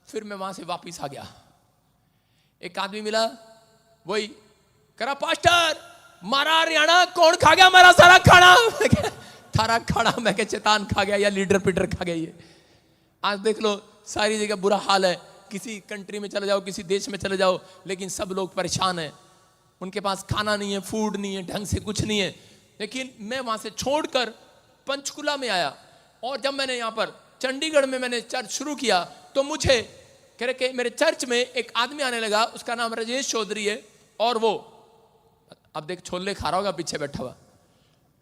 फिर मैं वहां से वापिस आ गया। एक आदमी मिला, वही करा, पास्टर मारा हरियाणा कौन खा गया हमारा सारा खाना? थारा खाना, मैं कहा चेतान खा गया या लीडर पीडर खा गया। ये आज देख लो सारी जगह बुरा हाल है, किसी कंट्री में चले जाओ, किसी देश में चले जाओ, लेकिन सब लोग परेशान हैं, उनके पास खाना नहीं है, फूड नहीं है, ढंग से कुछ नहीं है। लेकिन मैं वहां से छोड़कर पंचकुला में आया, और जब मैंने यहाँ पर चंडीगढ़ में मैंने चर्च शुरू किया तो मुझे कह रहे कि मेरे चर्च में एक आदमी आने लगा, उसका नाम राजेश चौधरी है, और वो अब देख छोले खा रहा होगा पीछे बैठा हुआ,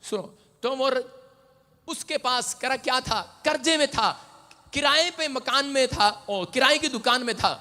सुनो। तो वो उसके पास करा क्या था, कर्जे में था, किराए पे मकान में था, और किराए की दुकान में था,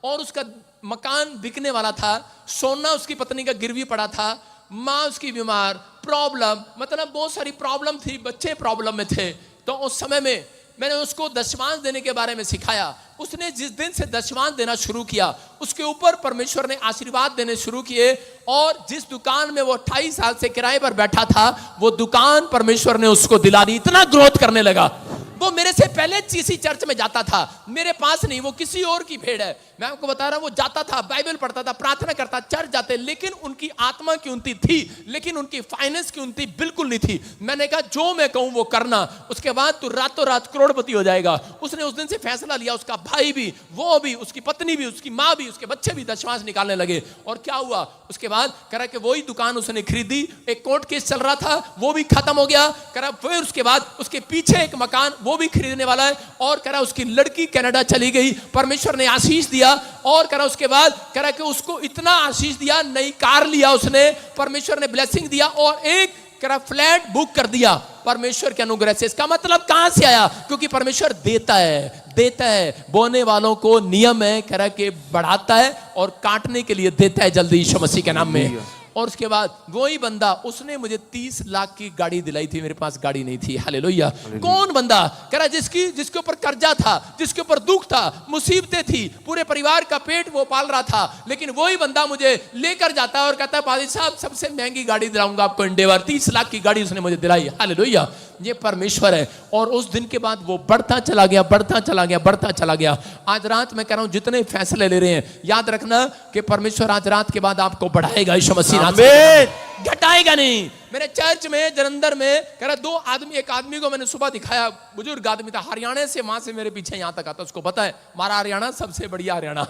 और उसका मकान बिकने वाला था, सोना उसकी पत्नी का गिरवी पड़ा था, माँ उसकी बीमार, प्रॉब्लम, मतलब बहुत सारी प्रॉब्लम थी, बच्चे प्रॉब्लम में थे। तो उस समय में मैंने उसको दशमांश देने के बारे में सिखाया। उसने जिस दिन से दशमांश देना शुरू किया, उसके ऊपर परमेश्वर ने आशीर्वाद देने शुरू किए, और जिस दुकान में वो 28 साल से किराए पर बैठा था, वो दुकान परमेश्वर ने उसको दिला दी। इतना ग्रोथ करने लगा। वो मेरे से पहले किसी चर्च में जाता था, मेरे पास नहीं, वो किसी और की भेड़ है। मैं आपको बता रहा हूं, वो जाता था, बाइबल पढ़ता था, प्रार्थना करता, चर्च जाते, लेकिन उनकी आत्मा की उन्नति थी, लेकिन उनकी फाइनेंस की उन्नति बिल्कुल नहीं थी। मैंने कहा जो मैं कहूं वो करना, उसके बाद तू रातों रात करोड़पति हो जाएगा। उसने उस दिन से फैसला लिया, उसका भाई भी, वो भी, उसकी पत्नी भी, उसकी माँ भी, उसके बच्चे भी दशमांश निकालने लगे। और क्या हुआ उसके बाद, करा कि वही दुकान उसने खरीदी, एक कोर्ट केस चल रहा था, वो भी खत्म हो गया। करा फिर उसके बाद उसके पीछे एक मकान वो भी खरीदने वाला है, और करा उसकी लड़की कनाडा चली गई, परमेश्वर ने आशीष दिया। और करा उसके बाद करा कि उसको इतना आशीष दिया, नई कार लिया उसने, परमेश्वर ने ब्लेसिंग दिया, और एक करा फ्लैट बुक कर दिया परमेश्वर के अनुग्रह से। इसका मतलब कहां से आया? क्योंकि परमेश्वर देता है, देता है, बोने वालों को नियम है, करा के बढ़ाता है और काटने के लिए देता है जल्दी, यीशु मसीह के नाम में। और उसके बाद वही बंदा, उसने मुझे 30 लाख की गाड़ी दिलाई थी, मेरे पास गाड़ी नहीं थी। हालेलुया। कौन बंदा? कह रहा जिसके ऊपर कर्जा था, जिसके ऊपर दुख था, मुसीबतें थी, पूरे परिवार का पेट वो पाल रहा था, लेकिन वही बंदा मुझे लेकर जाता है और कहता है पादी साहब सबसे महंगी गाड़ी दिलाऊंगा आपको, एंडेवर। 30 लाख की गाड़ी उसने मुझे दिलाई। हालेलुया। ये परमेश्वर है। और उस दिन के बाद वो बढ़ता चला गया, बढ़ता चला गया, बढ़ता चला गया। आज रात मैं कह रहा हूं, जितने फैसले ले रहे हैं, याद रखना कि परमेश्वर आज रात के बाद आपको बढ़ाएगा, यीशु मसीह घटाएगा नहीं। मेरे चर्च में जलंधर में कह रहा 2 आदमी, एक आदमी को मैंने सुबह दिखाया, बुजुर्ग आदमी था, हरियाणा से, वहां से मेरे पीछे यहां तक आता, उसको पता है हमारा हरियाणा सबसे बढ़िया हरियाणा।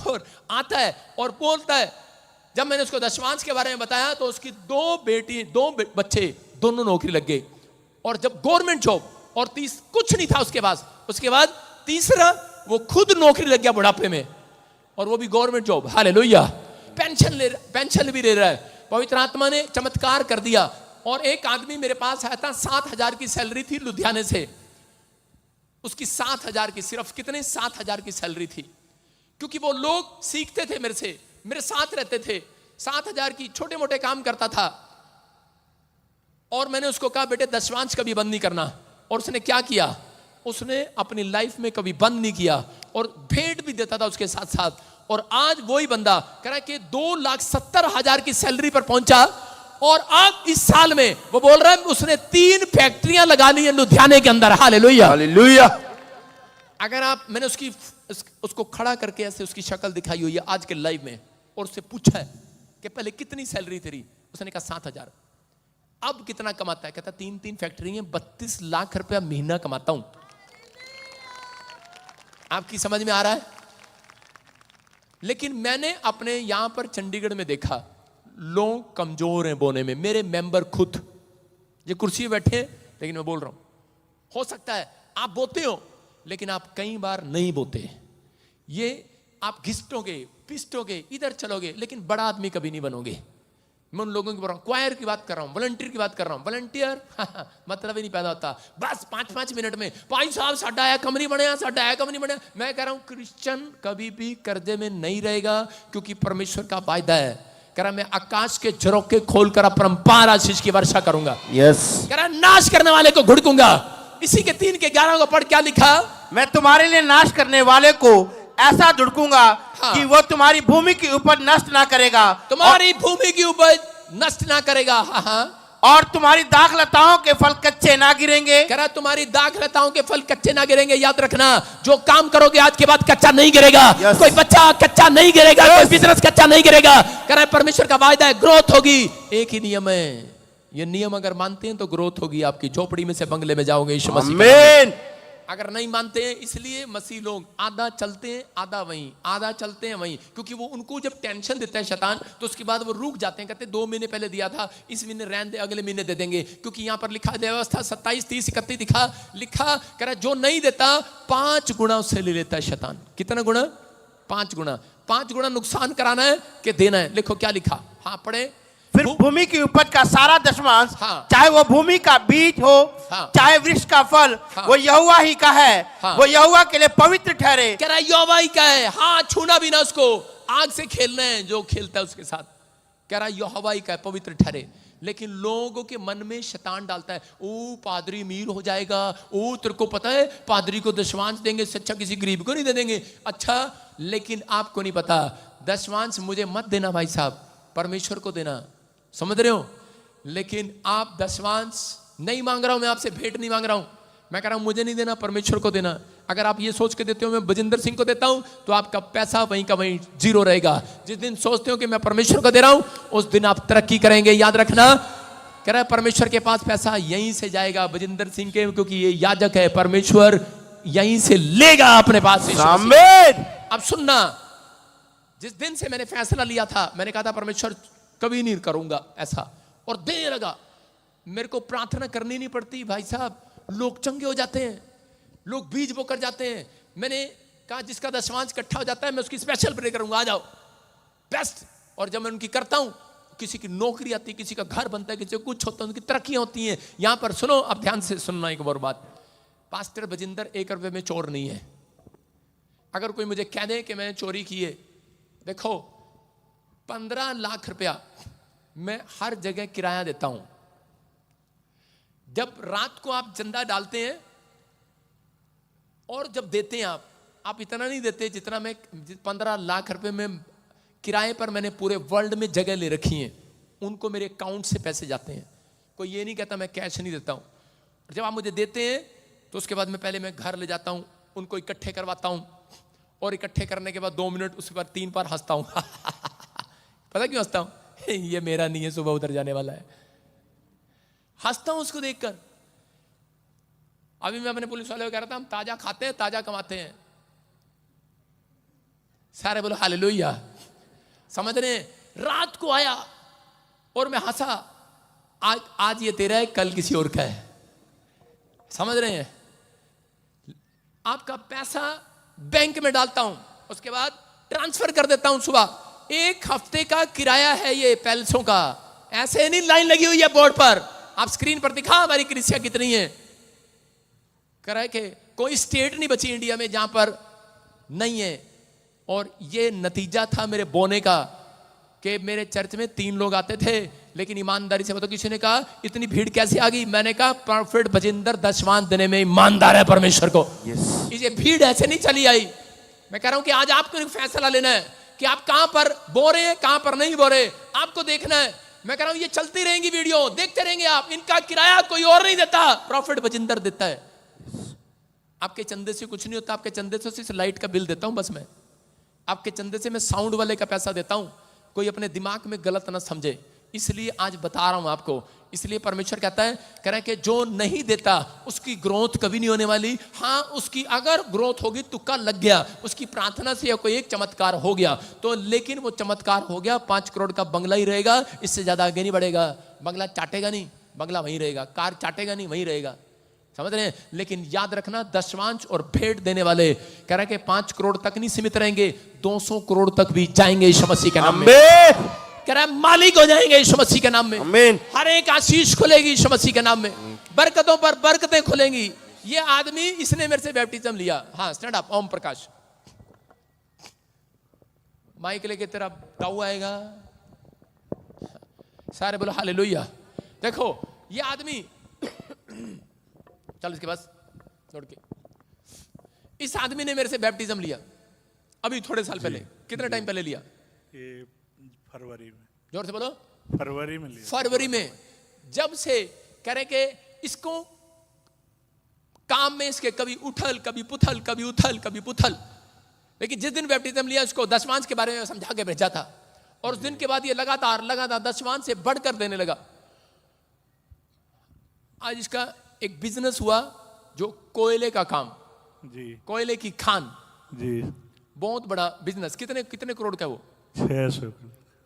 और आता है और बोलता है, जब मैंने उसको दशमांश के बारे में बताया तो उसकी 2 बच्चे दोनों नौकरी लग गई, और जब गवर्नमेंट जॉब, और कुछ नहीं था उसके पास। उसके बाद तीसरा वो खुद नौकरी लग गया बुढ़ापे में, और वो भी गवर्नमेंट जॉब। हालेलुया। पेंशन भी ले रहा है। पवित्र आत्मा ने चमत्कार कर दिया। और एक आदमी मेरे पास आया था, 7,000 की सैलरी थी लुधियाने से, उसकी 7,000 की, सिर्फ कितने 7,000 की सैलरी थी, क्योंकि वो लोग सीखते थे मेरे से, मेरे साथ रहते थे। 7,000 की छोटे मोटे काम करता था, और मैंने उसको कहा बेटे दशमांश कभी बंद नहीं करना। और उसने क्या किया, उसने अपनी लाइफ में कभी बंद नहीं किया, और भेंट भी देता था उसके साथ साथ। और आज वही बंदा कह रहा है कि 2,70,000 की सैलरी पर पहुंचा, और अब इस साल में वो बोल रहा है उसने 3 फैक्ट्रियां लगा ली है लुधियाने के अंदर। Hallelujah, hallelujah. अगर आप, मैंने उसको खड़ा करके ऐसे उसकी शक्ल दिखाई हुई है आज के लाइव में, और उससे पूछा है कि पहले कितनी सैलरी तेरी? उसने कहा 7,000। अब कितना कमाता है? कहता 3 फैक्ट्री है, 32 लाख रुपया महीना कमाता हूं। आपकी समझ में आ रहा है? लेकिन मैंने अपने यहां पर चंडीगढ़ में देखा, लोग कमजोर हैं बोने में। मेरे मेंबर खुद ये कुर्सी पे बैठे हैं, लेकिन मैं बोल रहा हूं, हो सकता है आप बोते हो, लेकिन आप कई बार नहीं बोते। ये आप घिसटोगे, पिसटोगे, इधर चलोगे, लेकिन बड़ा आदमी कभी नहीं बनोगे। मैं उन लोगों की बोल रहा हूं, क्वायर की बात कर रहा हूं, वॉलंटियर की बात कर रहा हूं। वॉलंटियर मतलब ही नहीं पैदा होता, बस 5-5 मिनट में भाई साहब साडा है कम नहीं बनया, साडा है कम नहीं बनया। मैं कह रहा हूं क्रिश्चियन कभी भी कर्जे में नहीं रहेगा, क्योंकि परमेश्वर का वायदा है। कह रहा मैं आकाश के झरोखे खोलकर अपरंपार आशीष की वर्षा करूंगा। यस। कह रहा नाश करने वाले को घुड़कूंगा। इसी के 3:11 को पढ़ क्या लिखा? मैं तुम्हारे लिए नाश करने वाले को ऐसा धुड़कूंगा हाँ। कि वो तुम्हारी भूमि की उपज नष्ट ना करेगा, तुम्हारी भूमि की उपज नष्ट ना करेगा। हाँ हाँ। और तुम्हारी दाखलताओं के फल कच्चे ना गिरेंगे। कह रहा तुम्हारी दाखलताओं के फल कच्चे ना गिरेंगे। याद रखना, जो काम करोगे आज के बाद कच्चा नहीं गिरेगा। Yes. कोई बच्चा कच्चा नहीं गिरेगा। Yes. कोई बिजनेस कच्चा नहीं गिरेगा। कह रहा है परमेश्वर का वायदा है, ग्रोथ होगी। एक ही नियम है, ये नियम अगर मानते हैं तो ग्रोथ होगी आपकी। झोपड़ी में से बंगले में जाओगे यीशु मसीह के नाम में। आमीन। अगर नहीं मानते हैं, इसलिए मसीह लोग आधा चलते हैं आधा वहीं, आधा चलते हैं वहीं, क्योंकि वो उनको जब टेंशन देता है शैतान, तो उसके बाद वो रुक जाते हैं। कहते 2 महीने पहले दिया था, इस महीने रहने दे, अगले महीने दे देंगे। क्योंकि यहाँ पर लिखा व्यवस्था 27, 30, 31 लिखा कह रहा जो नहीं देता 5 गुना उससे ले लेता है शैतान। कितना गुना? 5 गुना। 5 गुना नुकसान कराना है कि देना है। लिखो क्या लिखा। हाँ पढ़े। फिर भूमि की उपज का सारा दशमांश, हाँ। चाहे वो भूमि का बीज हो, हाँ। चाहे वृक्ष का फल, हाँ। वो यहोवा ही का है। हाँ। वो यहोवा के लिए पवित्र ठहरे। कह रहा यहोवा ही का है। हाँ, छूना भी ना उसको, आग से खेलना है जो खेलता है उसके साथ। कह रहा यहोवा ही का है, पवित्र ठहरे। लेकिन लोगों के मन में शैतान डालता है, ओ पादरी अमीर हो जाएगा, ओ तेरे को पता है पादरी को दशमांश देंगे, इससे अच्छा किसी गरीब को नहीं दे देंगे। अच्छा, लेकिन आपको नहीं पता, दशमांश मुझे मत देना भाई साहब, परमेश्वर को देना। समझ रहे हो? लेकिन आप दशमांश नहीं मांग रहा हूं, मैं आपसे भेंट नहीं मांग रहा हूं, मैं कह रहा हूं मुझे नहीं देना, परमेश्वर को देना। अगर आप ये सोच के देते हो मैं बजिंदर सिंह को देता हूं, तो आपका पैसा वहीं का वहीं जीरो रहेगा। जिस दिन सोचते हो कि मैं परमेश्वर को दे रहा हूं, उस दिन आप तरक्की करेंगे। याद रखना, कह रहा है परमेश्वर के पास पैसा यहीं से जाएगा, बजिंदर सिंह के, क्योंकि ये याजक है, परमेश्वर यहीं से लेगा अपने पास। आमीन। अब सुनना, जिस दिन से मैंने फैसला लिया था, मैंने कहा था परमेश्वर कभी नहीं करूंगा ऐसा, और देने लगा। मेरे को प्रार्थना करनी नहीं पड़ती भाई साहब, लोग चंगे हो जाते हैं, लोग बीज बोकर जाते हैं। मैंने कहा जिसका दशमांश इकट्ठा हो जाता है मैं उसकी स्पेशल प्रे करूंगा, आ जाओ बेस्ट। और जब मैं उनकी करता हूं, किसी की नौकरी आती है, किसी का घर बनता है, किसी को कुछ होता है, उनकी तरक्कियां होती हैं। यहां पर सुनो, अब ध्यान से सुनना एक और बात। पास्टर बजिंदर 1 रुपए में चोर नहीं है। अगर कोई मुझे कह दे कि मैंने चोरी की है, देखो 15 लाख रुपया मैं हर जगह किराया देता हूं। जब रात को आप चंदा डालते हैं और जब देते हैं आप इतना नहीं देते जितना मैं 15 लाख रुपए में किराए पर मैंने पूरे वर्ल्ड में जगह ले रखी है, उनको मेरे अकाउंट से पैसे जाते हैं। कोई ये नहीं कहता मैं कैश नहीं देता हूं। जब आप मुझे देते हैं तो उसके बाद मैं घर ले जाता हूं, उनको इकट्ठे करवाता हूं, और इकट्ठे करने के बाद 2 मिनट उसके बाद 3 बार हंसता हूं। पता क्यों हंसता हूं? ये मेरा नहीं है, सुबह उधर जाने वाला है। हंसता हूं उसको देखकर। अभी मैं अपने पुलिस वाले को कह रहा था, हम ताजा खाते हैं, ताजा कमाते हैं। सारे बोलो हालेलुया। समझ रहे हैं? रात को आया और मैं हंसा, आज ये तेरा है, कल किसी और का है। समझ रहे हैं? आपका पैसा बैंक में डालता हूं, उसके बाद ट्रांसफर कर देता हूं सुबह। 1 हफ्ते का किराया है ये पैलेसों का। ऐसे नहीं लाइन लगी हुई है बोर्ड पर, आप स्क्रीन पर दिखा हमारी कलीसिया कितनी है। कह रहा है कि कोई स्टेट नहीं बची इंडिया में जहां पर नहीं है। और ये नतीजा था मेरे बोने का, कि मेरे चर्च में 3 लोग आते थे, लेकिन ईमानदारी से बताओ, किसी ने कहा इतनी भीड़ कैसे आ गई? मैंने कहा प्रॉफिट बजिंदर दशमांश देने में ईमानदार है परमेश्वर को। ये भीड़ ऐसे नहीं चली आई। मैं कह रहा हूं कि आज आपको एक फैसला लेना है कि आप कहां पर बो रहे हैं, कहां पर नहीं बो रहे, आपको देखना है। मैं कह रहा हूं ये चलती रहेंगी वीडियो, देखते रहेंगे आप। इनका किराया कोई और नहीं देता, प्रॉफिट बजिंदर देता है। आपके चंदे से कुछ नहीं होता, आपके चंदे से सिर्फ लाइट का बिल देता हूं बस मैं। आपके चंदे से मैं साउंड वाले का पैसा देता हूं। कोई अपने दिमाग में गलत ना समझे, इसलिए आज बता रहा हूं आपको। इसलिए परमेश्वर कहता है, कह रहा है कि जो नहीं देता उसकी ग्रोथ कभी नहीं होने वाली। हाँ, उसकी अगर ग्रोथ होगी, तुक्का लग गया, उसकी प्रार्थना से या कोई एक चमत्कार हो गया तो, लेकिन वो चमत्कार हो गया, 5 करोड़ का बंगला ही रहेगा, इससे ज्यादा आगे नहीं बढ़ेगा। बंगला चाटेगा नहीं, बंगला वहीं रहेगा। कार चाटेगा नहीं, वहीं रहेगा। समझ रहे हैं? लेकिन याद रखना, दशमांश और भेंट देने वाले कह रहे हैं कि 5 करोड़ तक नहीं सीमित रहेंगे, 200 करोड़ तक भी जाएंगे यीशु मसीह के नाम में। कह रहा है मालिक हो जाएंगे यीशु मसीह के नाम में। आमीन। हर एक आशीष खुलेगी यीशु मसीह के नाम में, बरकतों पर बरकतें खुलेंगी। ये आदमी, इसने मेरे से बैप्टिज्म लिया। हाँ, stand up. Om Prakash, mic लेके तेरा ताऊ आएगा, सारे बोलो हालेलुया। देखो ये आदमी, चल इसके पास छोड़ के। इस आदमी ने मेरे से बैप्टिज्म लिया अभी थोड़े साल पहले। कितने टाइम पहले लिया? ये फरवरी में। जोर से बोलो। फरवरी में लिया। फरवरी में। जब से कह रहे कि इसको काम में इसके कभी उथल कभी पुथल, कभी उथल कभी पुथल, लेकिन जिस दिन बैप्टिज्म लिया उसको दशमांश के बारे में समझा के भेजा था, और उस दिन के बाद ये लगातार दशमांश से बढ़कर देने लगा। आज इसका एक बिजनेस हुआ, जो कोयले का काम, जी कोयले की खान, जी। बहुत बड़ा बिजनेस। कितने करोड़ का वो?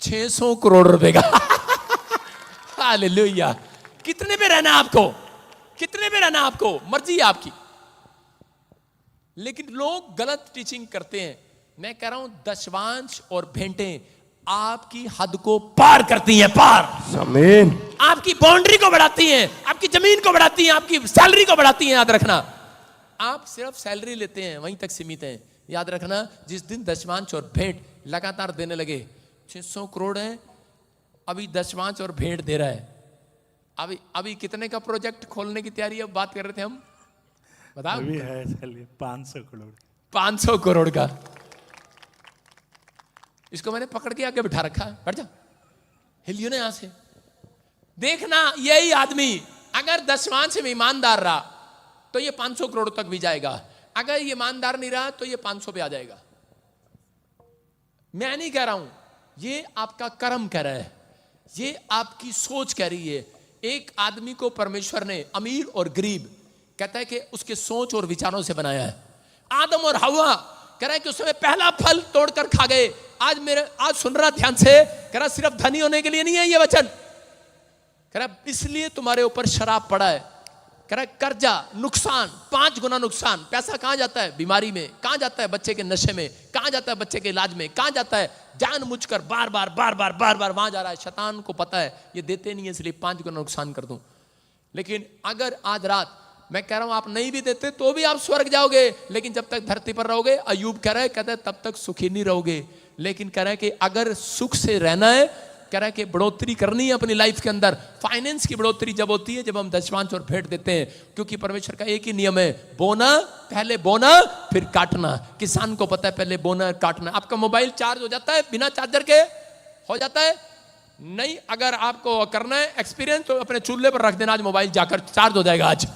600 करोड़ रुपए का। हालेलुया। कितने पे रहना आपको, कितने पे रहना आपको, मर्जी है आपकी। लेकिन लोग गलत टीचिंग करते हैं। मैं कह रहा हूं दशमांश और भेंटें आपकी हद को पार करती हैं, पार। आमीन। आपकी बाउंड्री को बढ़ाती हैं, आपकी जमीन को बढ़ाती हैं, आपकी सैलरी को बढ़ाती हैं। याद रखना, आप सिर्फ सैलरी लेते हैं, वहीं तक सीमित हैं। याद रखना, जिस दिन दशमांश और भेंट लगातार देने लगे, 600 करोड़ है, अभी दशमांश और भेंट दे रहा है। अभी कितने का प्रोजेक्ट खोलने की तैयारी है, बात कर रहे थे हम, बताओ। अभी है, चलिए 500 करोड़। 500 करोड़ का। इसको मैंने पकड़ के आगे बिठा रखा है, बैठ जा, हिलियो ना यहां से। देखना, यही आदमी अगर दशमांश में ईमानदार रहा तो ये 500 करोड़ तक भी जाएगा। अगर ये ईमानदार नहीं रहा तो ये 500 पे आ जाएगा। मैं नहीं कह रहा हूं, ये आपका कर्म कह रहा है, ये आपकी सोच कह रही है। एक आदमी को परमेश्वर ने अमीर और गरीब कहता है कि उसके सोच और विचारों से बनाया है। आदम और हवा कह रहा है कि उसमें पहला फल तोड़कर खा गए। आज सुन रहा ध्यान से, कह रहा सिर्फ धनी होने के लिए नहीं है ये वचन, कह रहा इसलिए तुम्हारे ऊपर शराब पड़ा है। कह रहा कर्जा, नुकसान, 5 गुना नुकसान। पैसा कहां जाता है? बीमारी में। कहां जाता है? बच्चे के नशे में। कहां जाता है? बच्चे के इलाज में। कहां जाता है? जानबूझकर बार बार वहां जा रहा है। शैतान को पता है ये देते नहीं है, इसलिए 5 गुना नुकसान कर दूं। लेकिन अगर आज रात मैं कह रहा हूं आप नहीं भी देते तो भी आप स्वर्ग जाओगे, लेकिन जब तक धरती पर रहोगे, अयूब कह रहा है, कहता है तब तक सुखी नहीं रहोगे। लेकिन कह रहा है कि अगर सुख से रहना है, कह रहा है कि बढ़ोतरी करनी है अपनी लाइफ के अंदर। फाइनेंस की बढ़ोतरी जब होती है, जब हम दशमांश और भेंट देते हैं, क्योंकि परमेश्वर का एक ही नियम है, बोना, पहले बोना फिर काटना। किसान को पता है पहले बोना काटना। आपका मोबाइल चार्ज हो जाता है बिना चार्जर के? हो जाता है नहीं। अगर आपको करना है एक्सपीरियंस तो अपने चूल्हे पर रख देना, आज मोबाइल जाकर चार्ज हो जाएगा। आज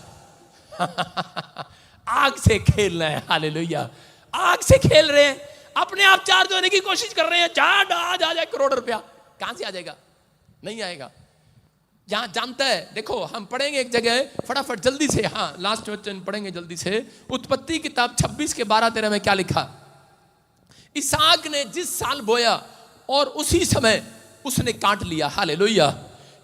आग से खेलना है। हालेलुया। आग से खेल रहे हैं, अपने आप चार्ज होने की कोशिश कर रहे हैं। आ जाए करोड़ रुपया, कहां से आ जाएगा? नहीं आएगा। जहां जानता है, देखो हम पढ़ेंगे एक जगह फटाफट जल्दी से, हाँ लास्ट वचन पढ़ेंगे जल्दी से। उत्पत्ति किताब 26 के 12-13 में क्या लिखा? इसहाक ने जिस साल बोया और उसी समय उसने काट लिया। हालेलुया।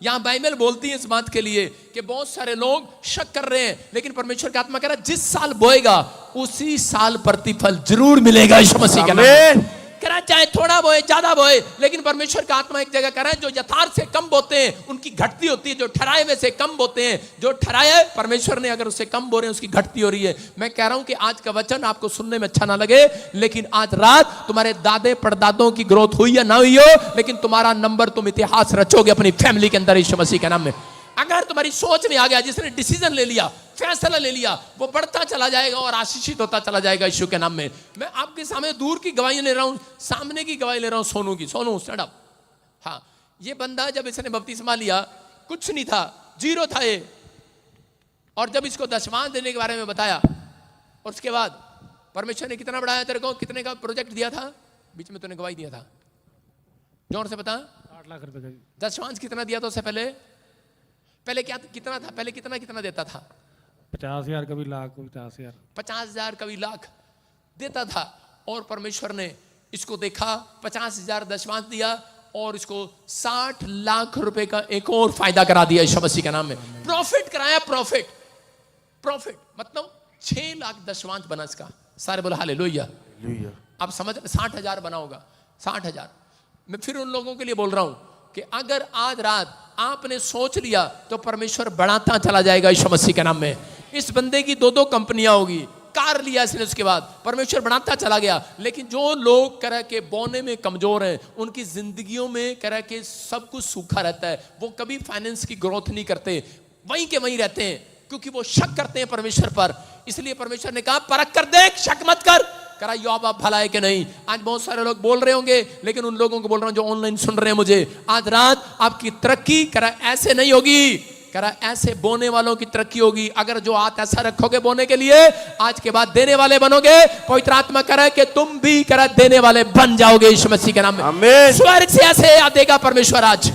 यहां बाइबल बोलती है इस बात के लिए कि बहुत सारे लोग शक कर रहे हैं, लेकिन परमेश्वर की आत्मा कह रहा है जिस साल बोएगा उसी साल प्रतिफल जरूर मिलेगा यीशु मसीह के नाम में। कह रहा चाहे थोड़ा बोए ज्यादा बोए, लेकिन परमेश्वर का आत्मा एक जगह कह रहा है जो यथार्थ से कम बोते हैं उनकी घटती होती है, जो ठहराए में से कम बोते हैं, जो ठहराए परमेश्वर ने अगर उससे कम बो रहे हैं उसकी घटती हो रही है। मैं कह रहा हूं कि आज का वचन आपको सुनने में अच्छा ना लगे, लेकिन आज रात तुम्हारे दादे परदादों की ग्रोथ हुई या ना हुई हो, लेकिन तुम्हारा नंबर तुम इतिहास रचोगे अपनी फैमिली के अंदर यीशु मसीह के नाम में। अगर तुम्हारी सोच में आ गया, जिसने डिसीजन ले लिया, फैसला ले लिया, वो बढ़ता चला जाएगा और आशीषित होता चला जाएगा यीशु के नाम में। मैं आपके सामने दूर की गवाही ले रहा हूं, सामने की गवाही ले रहा हूं सोनू की। Sonu stand up. हाँ, ये बंदा जब इसने बपतिस्मा लिया कुछ नहीं था, जीरो था ये, और जब इसको दशमांश देने के बारे में बताया और उसके बाद परमेश्वर ने कितना बढ़ाया तेरे को, कितने का प्रोजेक्ट दिया था, बीच में तूने गवाही दिया था, जोर से बता। 8 लाख रुपए का जी। दशमांश कितना दिया था उससे पहले? पहले क्या कितना था? पहले कितना कितना देता था? 50,000 कभी लाख कभी 50,000। 50,000 कभी लाख देता था। और परमेश्वर ने इसको देखा, 50,000 दशमांश दिया और इसको 60 लाख रुपए का एक और फायदा करा दिया यीशु मसीह के नाम में। प्रॉफिट कराया, प्रॉफिट। प्रॉफिट मतलब 6 लाख दशमांश बना इसका। सारे बोला हालेलुया। आप समझ, 60,000 बना होगा, 60,000। मैं फिर उन लोगों के लिए बोल रहा हूं कि अगर आज रात आपने सोच लिया तो परमेश्वर बढ़ाता चला जाएगा यीशु मसीह के नाम में। इस बंदे की 2-2 कंपनियां होगी, कार लिया इसने, उसके बाद परमेश्वर बढ़ाता चला गया। लेकिन जो लोग कह रहे के बोने में कमजोर हैं, उनकी जिंदगियों में कह रहे के सब कुछ सूखा रहता है, वो कभी फाइनेंस की ग्रोथ नहीं करते, वहीं के वहीं रहते हैं, क्योंकि वो शक करते हैं परमेश्वर पर। इसलिए परमेश्वर ने कहा परख कर देख, शक मत कर, करा योब आप भला है कि नहीं। आज बहुत सारे लोग बोल रहे होंगे, लेकिन उन लोगों को बोल रहा हूं जो ऑनलाइन सुन रहे हैं मुझे, आज रात आपकी तरक्की करा ऐसे नहीं होगी, करा ऐसे बोने वालों की तरक्की होगी। अगर जो हाथ ऐसा रखोगे बोने के लिए, आज के बाद देने वाले बनोगे। पवित्र आत्मा करा कि तुम भी करा देने वाले बन जाओगे यीशु मसीह के नाम में। आमीन। स्वर्ग से ऐसे देगा परमेश्वर। आज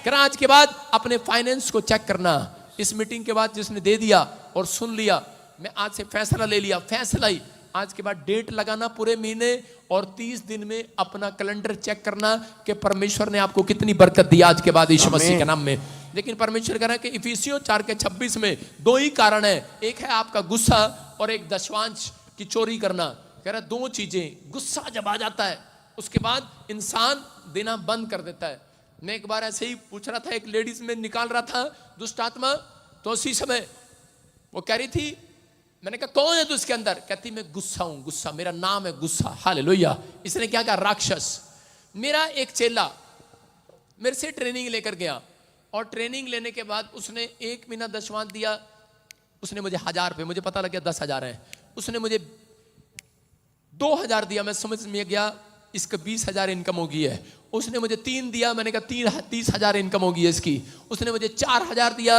करा आज के बाद अपने फाइनेंस को चेक करना। इस मीटिंग के बाद जिसने दे दिया और सुन लिया, मैं आज से फैसला ले लिया, फैसला ही आज के बाद डेट लगाना पूरे महीने और 30 दिन में अपना कैलेंडर चेक करना कि परमेश्वर ने आपको कितनी बरकत दी आज के बाद यीशु मसीह के नाम में। लेकिन परमेश्वर कह रहा है कि इफिसियों 4:26 में 2 ही कारण है, एक है आपका गुस्सा और एक दशमांश की चोरी करना। कह रहा है 2 चीजें, गुस्सा जब आ जाता है उसके बाद इंसान देना बंद कर देता है। मैं एक बार ऐसे ही पूछ रहा था, एक लेडीज में निकाल रहा था दुष्ट आत्मा, तो उसी समय वो कह रही थी, मैंने कहा कौन है तू इसके अंदर? कहती मैं गुस्सा हूं, गुस्सा, मेरा नाम है गुस्सा। हालेलुया। इसने क्या कहा? राक्षस। मेरा एक चेला मेरे से ट्रेनिंग लेकर गया और ट्रेनिंग लेने के बाद उसने 1 महीना दशमांश दिया। उसने मुझे 1000 रुपये, मुझे पता लग गया 10,000 है, उसने मुझे 2,000 दिया। मैं समझ में गया इसका 20,000 इनकम होगी है। उसने मुझे 3 दिया, मैंने कहा 30,000 इनकम होगी है इसकी। उसने मुझे 4,000 दिया,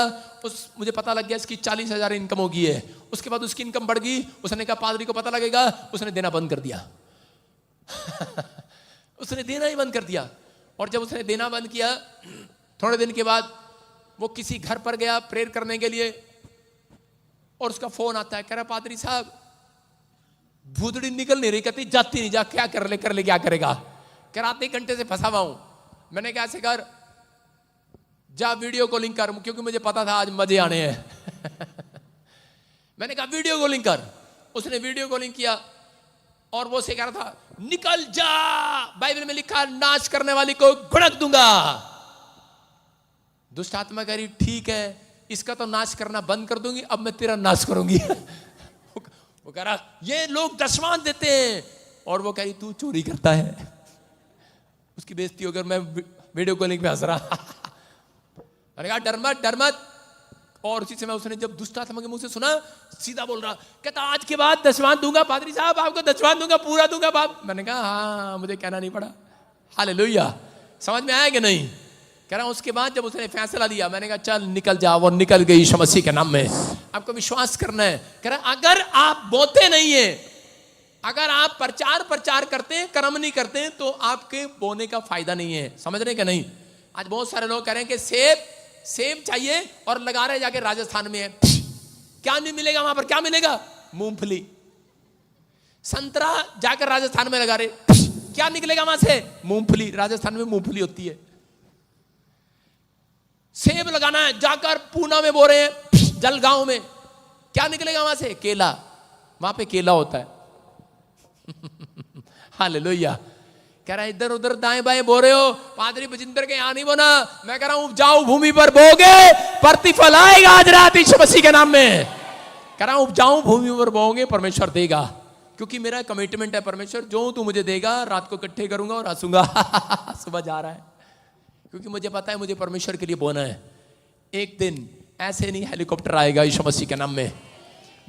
मुझे पता लग गया इसकी 40,000 इनकम होगी है। उसके बाद उसकी इनकम बढ़ गई, उसने कहा पादरी को पता लगेगा, उसने देना बंद कर दिया। उसने देना ही बंद कर दिया। और जब उसने देना बंद किया, थोड़े दिन के बाद वो किसी घर पर गया प्रेयर करने के लिए और उसका फोन आता है, कह रहा पादरी साहब भूतड़ी निकल नहीं रही, कहती जाती नहीं, जा क्या कर ले क्या करेगा? कह रहा आधे घंटे से फंसा हुआ हूं। मैंने कहा ऐसे कर, जा वीडियो कॉलिंग कर, क्योंकि मुझे पता था आज मजे आने हैं। मैंने कहा वीडियो कॉलिंग कर। उसने वीडियो कॉलिंग किया और वो से कह रहा था निकल जा, बाइबल में लिखा नाश करने वाली को गुड़क दूंगा। दुष्ट आत्मा कह रही ठीक है, इसका तो नाश करना बंद कर दूंगी, अब मैं तेरा नाश करूंगी। वो कह रहा ये लोग दशमांश देते हैं, और वो कह रही तू चोरी करता है। उसकी बेइज्जती होकर मैं वीडियो कॉलिंग पे हंस रहा। मैंने कहा डर मत। और उसी समय उसने जब दुष्ट आत्मा के मुंह से सुना, सीधा बोल रहा, कहता आज के बाद दशमांश दूंगा पादरी साहब, आपको दशमांश दूंगा, पूरा दूंगा बाप। मैंने कहा हाँ, मुझे कहना नहीं पड़ा। हालेलुया। समझ में आया कि नहीं? कह रहा उसके बाद जब उसने फैसला लिया, मैंने कहा चल निकल जाओ, और निकल गई यीशु मसीह के नाम में। आपको विश्वास करना है। कह रहा अगर आप बोते नहीं है, अगर आप प्रचार करते हैं, कर्म नहीं करते हैं, तो आपके बोने का फायदा नहीं है। समझ रहे कि नहीं? आज बहुत सारे लोग कह रहे हैं कि सेब चाहिए और लगा रहे जाके राजस्थान में है, क्या नहीं मिलेगा वहां पर? क्या मिलेगा? मूंगफली। संतरा जाकर राजस्थान में लगा रहे, क्या निकलेगा वहां से? मूंगफली। राजस्थान में मूंगफली होती है। सेब लगाना है, जाकर पूना में बो रहे हैं, जलगांव में, क्या निकलेगा वहां से? केला। वहां पे केला होता है। हालेलुया। कह रहा है इधर उधर दाएं बाएं बो रहे हो, पादरी बजिंदर के यहां नहीं बोना। मैं कह रहा हूं उपजाऊ भूमि पर बोगे, प्रतिफल आएगा आज रात यीशु मसीह के नाम में। कह रहा हूं उपजाऊ भूमि पर बोगे, परमेश्वर देगा, क्योंकि मेरा कमिटमेंट है। परमेश्वर जो तू मुझे देगा, रात को इकट्ठे करूंगा और हंसूंगा। सुबह जा रहा है, क्योंकि मुझे पता है मुझे परमेश्वर के लिए बोना है। एक दिन ऐसे नहीं हेलीकॉप्टर आएगा यीशु मसीह के नाम में।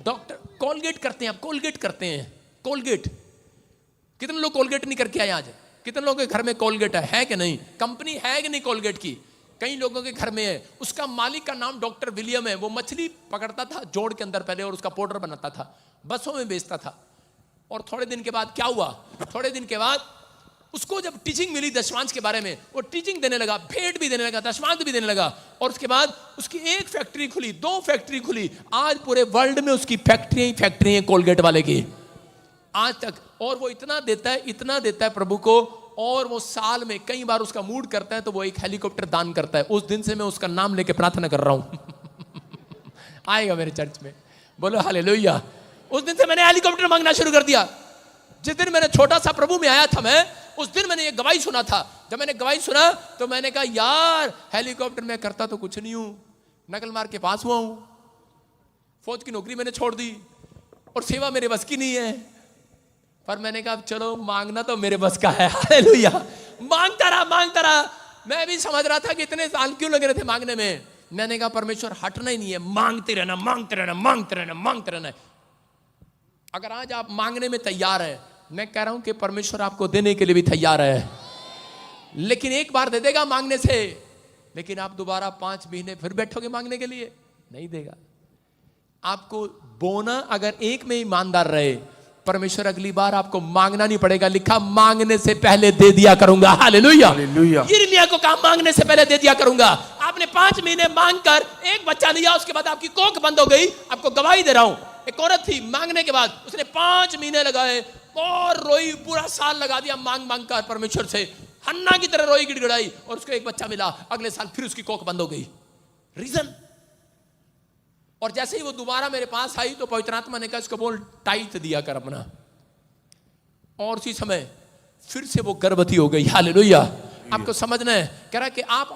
डॉक्टर कोलगेट करते हैं, आप कोलगेट करते हैं, कोलगेट। कितने लोग कोलगेट नहीं करके आए आज? कितने लोगों के घर में कोलगेट है कि नहीं? कंपनी है कि नहीं कोलगेट की? कई लोगों के घर में है। उसका मालिक का नाम डॉक्टर विलियम है। वो मछली पकड़ता था जोड़ के अंदर पहले, और उसका पाउडर बनाता था, बसों में बेचता था। और थोड़े दिन के बाद क्या हुआ? थोड़े दिन के बाद उसको जब टीचिंग मिली दशमांश के बारे में, वो टीचिंग देने लगा, भेंट भी देने लगा, दशमांश भी देने लगा। और उसके बाद उसकी एक फैक्ट्री खुली, 2 फैक्ट्री खुली। आज पूरे वर्ल्ड में उसकी फैक्ट्री ही फैक्ट्री है कोलगेट वाले की आज तक। और वो इतना देता है प्रभु को, और वो साल में कई बार उसका मूड करता है तो वो एक हेलीकॉप्टर दान करता है। उस दिन से मैं उसका नाम लेके प्रार्थना कर रहा हूं आएगा मेरे चर्च में, बोलो हालेलुया। उस दिन से मैंने हेलीकॉप्टर मांगना शुरू कर दिया। जिस दिन मैंने छोटा सा प्रभु में आया था, मैं उस दिन मैंने ये गवाही सुना था। जब मैंने गवाही सुना तो मैंने कहा यार हेलीकॉप्टर में करता तो कुछ नहीं हूं, नकल मार के पास हुआ हूं, फौज की नौकरी मैंने छोड़ दी और सेवा मेरे बस की नहीं है। पर मैंने कहा चलो मांगना तो मेरे बस का है, हालेलुया। मांगता रहा। मैं भी समझ रहा था कि इतने साल क्यों लगे रहे थे मांगने में। मैंने कहा परमेश्वर हटना ही नहीं है, मांगते रहना। अगर आज आप मांगने में तैयार हैं, मैं कह रहा हूं कि परमेश्वर आपको देने के लिए भी तैयार है। लेकिन एक बार दे देगा मांगने से, लेकिन आप दोबारा 5 महीने फिर बैठोगे मांगने के लिए, नहीं देगा। आपको बोना अगर एक में ईमानदार रहे, परमेश्वर अगली बार आपको मांगना नहीं पड़ेगा। लिखा मांगने से पहले दे दिया करूंगा, हालेलुया। यिर्मयाह को कहा मांगने से पहले दे दिया करूंगा। आपने 5 महीने मांगकर एक बच्चा दिया, उसके बाद आपकी कोख बंद हो गई। आपको गवाही दे रहा हूं, एक औरत थी मांगने के बाद उसने 5 महीने लगाए और रोई, पूरा साल लगा दिया मांग कर परमेश्वर से, हन्ना की तरह रोई, गिड़गिड़ाई, और उसको एक बच्चा मिला। अगले साल फिर उसकी कोख बंद हो गई। रीजन, और जैसे ही वो दोबारा मेरे पास आई तो पवित्र आत्मा ने कहा इसको बोल टाइट दिया कर अपना, और उसी समय फिर से वो गर्भवती हो गई, हालेलुया। आपको समझना है, कह रहा है कि आप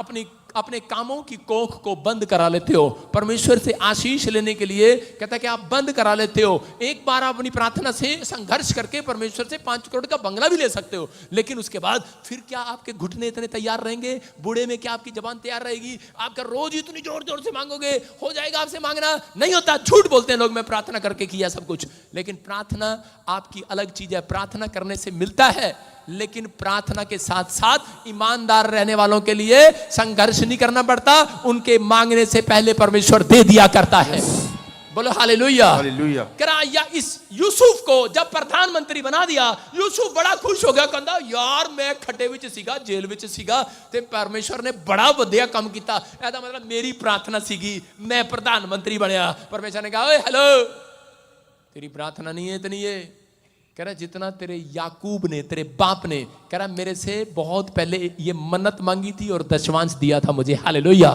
अपने कामों की कोख को बंद करा लेते हो परमेश्वर से आशीष लेने के लिए। कहता है कि आप बंद करा लेते हो। एक बार आप अपनी प्रार्थना से संघर्ष करके परमेश्वर से 5 करोड़ का बंगला भी ले सकते हो, लेकिन उसके बाद फिर क्या आपके घुटने इतने तैयार रहेंगे? बूढ़े में क्या आपकी जबान तैयार रहेगी? आपका रोज इतनी जोर जोर से मांगोगे, हो जाएगा आपसे मांगना? नहीं होता, झूठ बोलते हैं लोग, मैं प्रार्थना करके किया सब कुछ। लेकिन प्रार्थना आपकी अलग चीज है। प्रार्थना करने से मिलता है, लेकिन प्रार्थना के साथ साथ ईमानदार रहने वालों के लिए संघर्ष नहीं करना पड़ता। उनके मांगने से पहले परमेश्वर दे दिया करता है। बोलो हालेलुया। करा या इस यूसुफ को जब प्रधानमंत्री बना दिया, यूसुफ बड़ा खुश हो गया, कहता यार मैं खड्डे विच सीगा, जेल विच सीगा ते परमेश्वर ने बड़ा वधिया काम किया। ऐसा मतलब मेरी प्रार्थना सीगी, मैं प्रधानमंत्री बनया। परमेश्वर ने कहा ओए हेलो, तेरी प्रार्थना नहीं है इतनी, ये कह रहा जितना तेरे याकूब ने, तेरे बाप ने, कह रहा मेरे से बहुत पहले ये मन्नत मांगी थी और दशमांश दिया था मुझे, हालेलुया।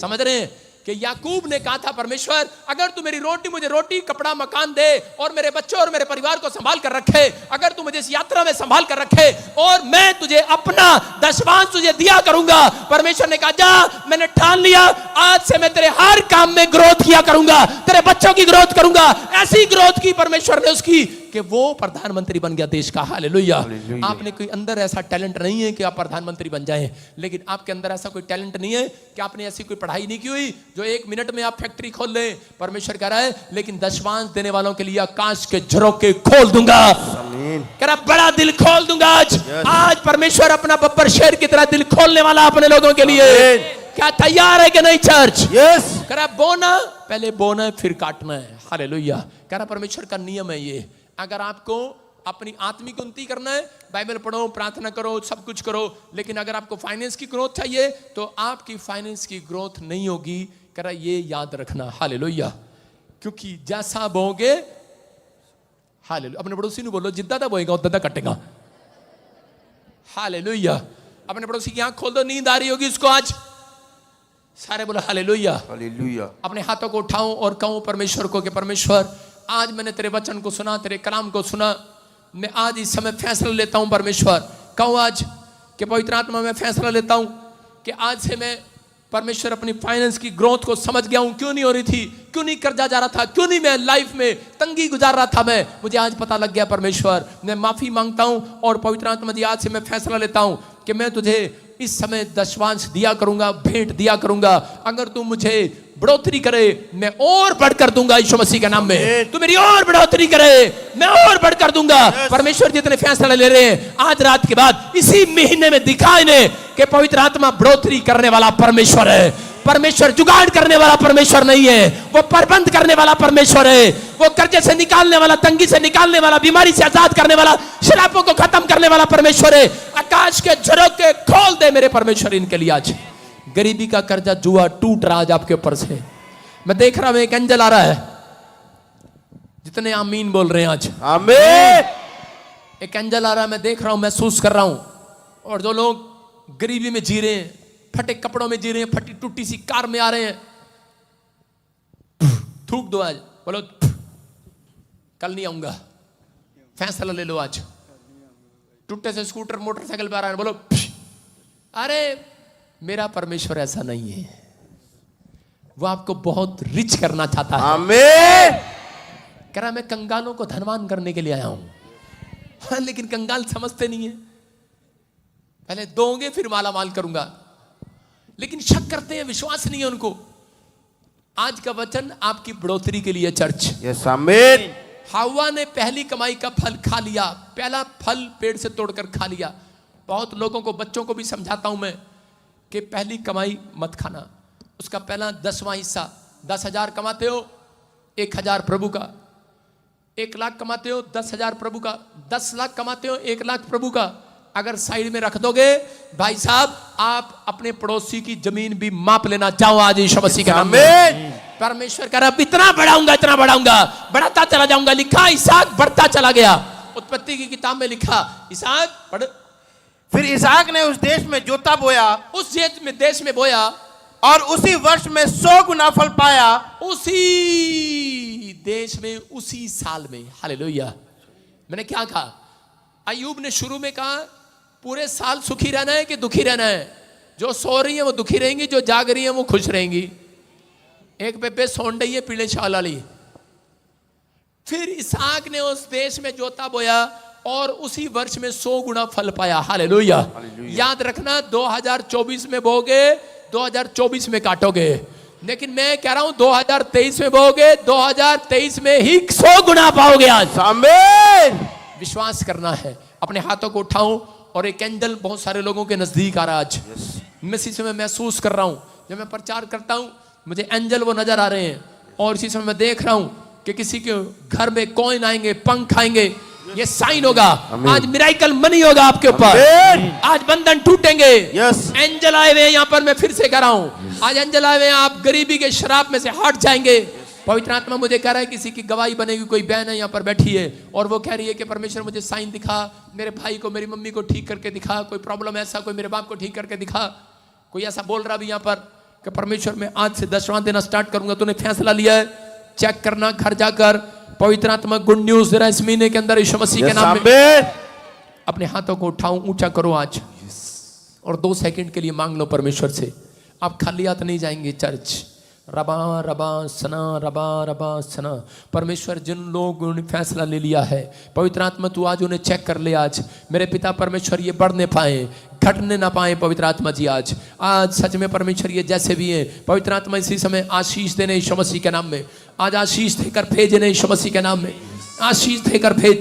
समझ रहे हैं कि याकूब ने कहा था परमेश्वर अगर तू मेरी रोटी, मुझे रोटी, कपड़ा, मकान दे और मेरे बच्चों और मेरे परिवार को संभाल कर रखे, अगर तू मुझे इस यात्रा में संभाल कर रखे और मैं तुझे अपना दशमांश तुझे दिया करूंगा। परमेश्वर ने कहा जा, मैंने ठान लिया, आज से मैं तेरे हर काम में ग्रोथ किया करूंगा, तेरे बच्चों की ग्रोथ करूंगा। ऐसी ग्रोथ की परमेश्वर ने उसकी कि वो प्रधानमंत्री बन गया देश का, हालेलुया। आपने कोई अंदर ऐसा टैलेंट नहीं है कि आप प्रधानमंत्री बन जाएं, लेकिन आपके अंदर ऐसा कोई टैलेंट नहीं है कि आपने ऐसी कोई पढ़ाई नहीं की हुई जो 1 मिनट में आप फैक्ट्री खोल लें। परमेश्वर कह रहा है लेकिन दशमांश देने वालों के लिए आकाश के झरोखे खोल दूंगा, कह रहा बड़ा दिल खोल दूंगा। आज परमेश्वर अपना बब्बर शेर की तरह दिल खोलने वाला अपने लोगों के लिए। क्या तैयार है कि नहीं चर्च? यस। कह रहा बोना, पहले बोना है फिर काटना है, हालेलुया। कह रहा परमेश्वर का नियम है ये। अगर आपको अपनी आत्मिक उन्नति करना है, बाइबल पढ़ो, प्रार्थना करो, सब कुछ करो, लेकिन अगर आपको फाइनेंस की ग्रोथ चाहिए तो आपकी फाइनेंस की ग्रोथ नहीं होगी। कह रहा ये याद रखना, हालेलुया। क्योंकि जैसा बोगे, हालेलुया। अपने पड़ोसी ने बोलो जिद्दा दा बोएगा उद्दा दा कटेगा, हालेलुया। अपने पड़ोसी की आंख खोल दो, नींद आ रही होगी उसको आज, सारे बोलो हालेलुया, हालेलुया। अपने हाथों को उठाओ और कहो परमेश्वर को कि परमेश्वर आज मैंने तेरे वचन को सुना, तेरे कलाम को सुना, मैं आज इस समय फैसला लेता हूं परमेश्वर। कहो आज कि पवित्र आत्मा में फैसला लेता हूं कि आज से मैं परमेश्वर अपनी फाइनेंस की ग्रोथ को समझ गया हूं। क्यों नहीं हो रही थी, क्यों नहीं कर्जा जा रहा था, क्यों नहीं मैं लाइफ में तंगी गुजार रहा था, मैं मुझे आज पता लग गया परमेश्वर। मैं माफी मांगता हूं और पवित्र आत्मा जी आज से मैं फैसला लेता हूं कि मैं तुझे इस समय दशमांश दिया करूंगा, भेंट दिया करूंगा। अगर तू मुझे बढ़ोतरी करे मैं और बढ़कर दूंगा यीशु मसीह के नाम में। तू मेरी और बढ़ोतरी करे मैं और बढ़कर दूंगा। परमेश्वर जितने फैसला ले रहे हैं आज रात के बाद इसी महीने में दिखाए ने कि पवित्र आत्मा बढ़ोतरी करने वाला परमेश्वर है। परमेश्वर जुगाड़ करने वाला परमेश्वर नहीं है, वो प्रबंध करने वाला परमेश्वर है। वो कर्जे से निकालने वाला, तंगी से निकालने वाला, बीमारी से आजाद करने वाला, शराबों को खत्म करने वाला परमेश्वर है। आकाश के झरोखे खोल दे मेरे परमेश्वर इनके लिए आज। गरीबी का कर्जा जुआ टूट रहा आज आपके ऊपर से। मैं देख रहा हूं एक एंजल आ रहा है। जितने आमीन बोल रहे हैं आज, आमीन। एक एंजल आ रहा है, मैं देख रहा हूं, महसूस कर रहा हूं। और जो लोग गरीबी में जी रहे हैं, फटे कपड़ों में जी रहे हैं, फटी टूटी सी कार में आ रहे हैं, थूक दो आज, बोलो कल नहीं आऊंगा, फैसला ले लो आज। टूटे से स्कूटर मोटरसाइकिल पे आ रहा है, बोलो अरे मेरा परमेश्वर ऐसा नहीं है, वो आपको बहुत रिच करना चाहता है। आमीन। कह रहा मैं कंगालों को धनवान करने के लिए आया हूं। हाँ, लेकिन कंगाल समझते नहीं है, पहले दोगे फिर माला माल करूंगा, लेकिन शक करते हैं, विश्वास नहीं है उनको। आज का वचन आपकी बढ़ोतरी के लिए चर्च। यस आमीन। हव्वा ने पहली कमाई का फल खा लिया, पहला फल पेड़ से तोड़कर खा लिया। बहुत लोगों को, बच्चों को भी समझाता हूं मैं कि पहली कमाई मत खाना, उसका पहला 10वां हिस्सा। 10,000 कमाते हो, 1,000 प्रभु का। 1 लाख कमाते हो, 10,000 प्रभु का। 10 लाख कमाते हो, 1 लाख प्रभु का। अगर साइड में रख दोगे भाई साहब, आप अपने पड़ोसी की जमीन भी माप लेना। जाओ आज यीशु मसीह के नाम में। परमेश्वर कह रहा इतना बढ़ाऊंगा, इतना बढ़ाऊंगा, बढ़ाता चला जाऊंगा। लिखा इसहाक बढ़ता चला गया। उत्पत्ति की किताब में लिखा इसहाक बढ़। फिर इसहाक ने उस देश में जोता बोया, उस देश में बोया, और उसी वर्ष में 100 गुना फल पाया। उसी देश में, उसी साल में। हालेलुया। मैंने क्या कहा? अय्यूब ने शुरू में कहा पूरे साल सुखी रहना है कि दुखी रहना है? जो सो रही है वो दुखी रहेंगी, जो जाग रही है वो खुश रहेंगी। एक बेबे सोन रही है पीले शाल वाली। फिर इसहाक ने उस देश में जोता बोया और उसी वर्ष में 100 गुना फल पाया। हालेलुया। याद रखना, 2024 में बोगे, 2024 में काटोगे। लेकिन मैं कह रहा हूं 2023 में बोगे, 2023 में ही 100 गुना पाओगे आज। आमीन। विश्वास करना है। अपने हाथों को उठाऊं और एक एंजल बहुत सारे लोगों के नजदीक आ रहा है आज। मैं इसी समय महसूस कर रहा हूं, जब मैं प्रचार करता हूं मुझे एंजल वो नजर आ रहे हैं। और इसी समय मैं देख रहा हूं कि किसी के घर में कॉइन आएंगे, पंख आएंगे। ये साइन होगा। आज मिराइकल मनी होगा आपके ऊपर। आज बंधन टूटेंगे। एंजल आए हुए हैं यहाँ पर। मैं फिर से कह रहा हूं, आज एंजल आए हुए हैं। आप गरीबी के शराब में से हट जाएंगे। पवित्र आत्मा मुझे कह रहा है किसी की गवाही बनेगी। कोई बहन है यहाँ पर बैठी है और वो कह रही है कि परमेश्वर मुझे साइन दिखा, मेरे भाई को, मेरी मम्मी को ठीक करके दिखा। कोई प्रॉब्लम ऐसा, कोई मेरे बाप को ठीक करके दिखा। कोई ऐसा बोल रहा भी यहाँ पर कि परमेश्वर मैं आज से 10वां देना स्टार्ट करूंगा। तूने फैसला लिया है, चेक करना घर जाकर। पवित्र आत्मा गुड न्यूज दे रहा है इस महीने के अंदर यीशु मसीह के नाम में। अपने हाथों को उठाओ, ऊंचा करो आज और 2 सेकंड के लिए मांग लो परमेश्वर से। आप खाली हाथ नहीं जाएंगे चर्च। रबा रबा सना, रबा रबा सना। परमेश्वर जिन लोगों ने फैसला ले लिया है, पवित्र आत्मा तू आज उन्हें चेक कर ले। आज मेरे पिता परमेश्वर ये बढ़ने पाए, घटने ना पाए। पवित्र आत्मा जी आज सच में परमेश्वर ये जैसे भी है, पवित्र आत्मा इसी समय आशीष देने यीशु मसीह के नाम में। आज आशीष देकर भेजने यीशु मसीह के नाम में। आशीष देकर भेज।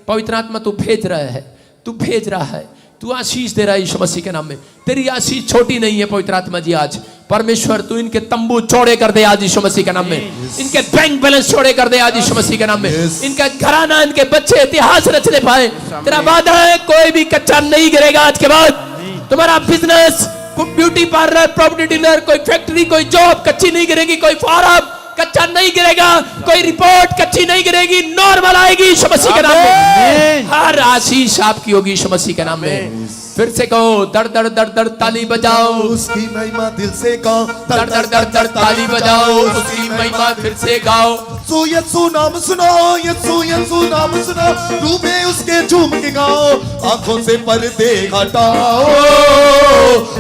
पवित्र आत्मा तू भेज रहा है, तू भेज रहा है, तू आशीष दे रहा है यीशु मसीह के नाम में। तेरी आशीष छोटी नहीं है पवित्र आत्मा जी। आज परमेश्वर तू इनके तंबू चौड़े कर दे आज यीशु मसीह के नाम में। इनके बैंक बैलेंस चौड़े कर दे आज यीशु मसीह के नाम में। इनका घराना, इनके बच्चे इतिहास रचने पाए। तेरा वादा है कोई भी कच्चा नहीं गिरेगा आज के बाद। तुम्हारा business, beauty parlour, property dealer, कोई फैक्ट्री, कोई जॉब कच्ची नहीं गिरेगी। कोई फार्म कच्चा नहीं गिरेगा। कोई रिपोर्ट कच्ची नहीं गिरेगी। नॉर्मल आएगी यीशु मसीह के नाम में। हर आशीष आपकी होगी यीशु मसीह के नाम में। फिर से कहो, दर दर दर दर ताली बजाओ, उसकी महिमा दिल से गाओ। दर दर दर दर ताली बजाओ, उसकी महिमा फिर से गाओ। यीशु यीशु नाम सुनाओ, यीशु यीशु नाम सुनाओ। डूबे उसके झूम के गाओ, आंखों से पर्दे हटाओ,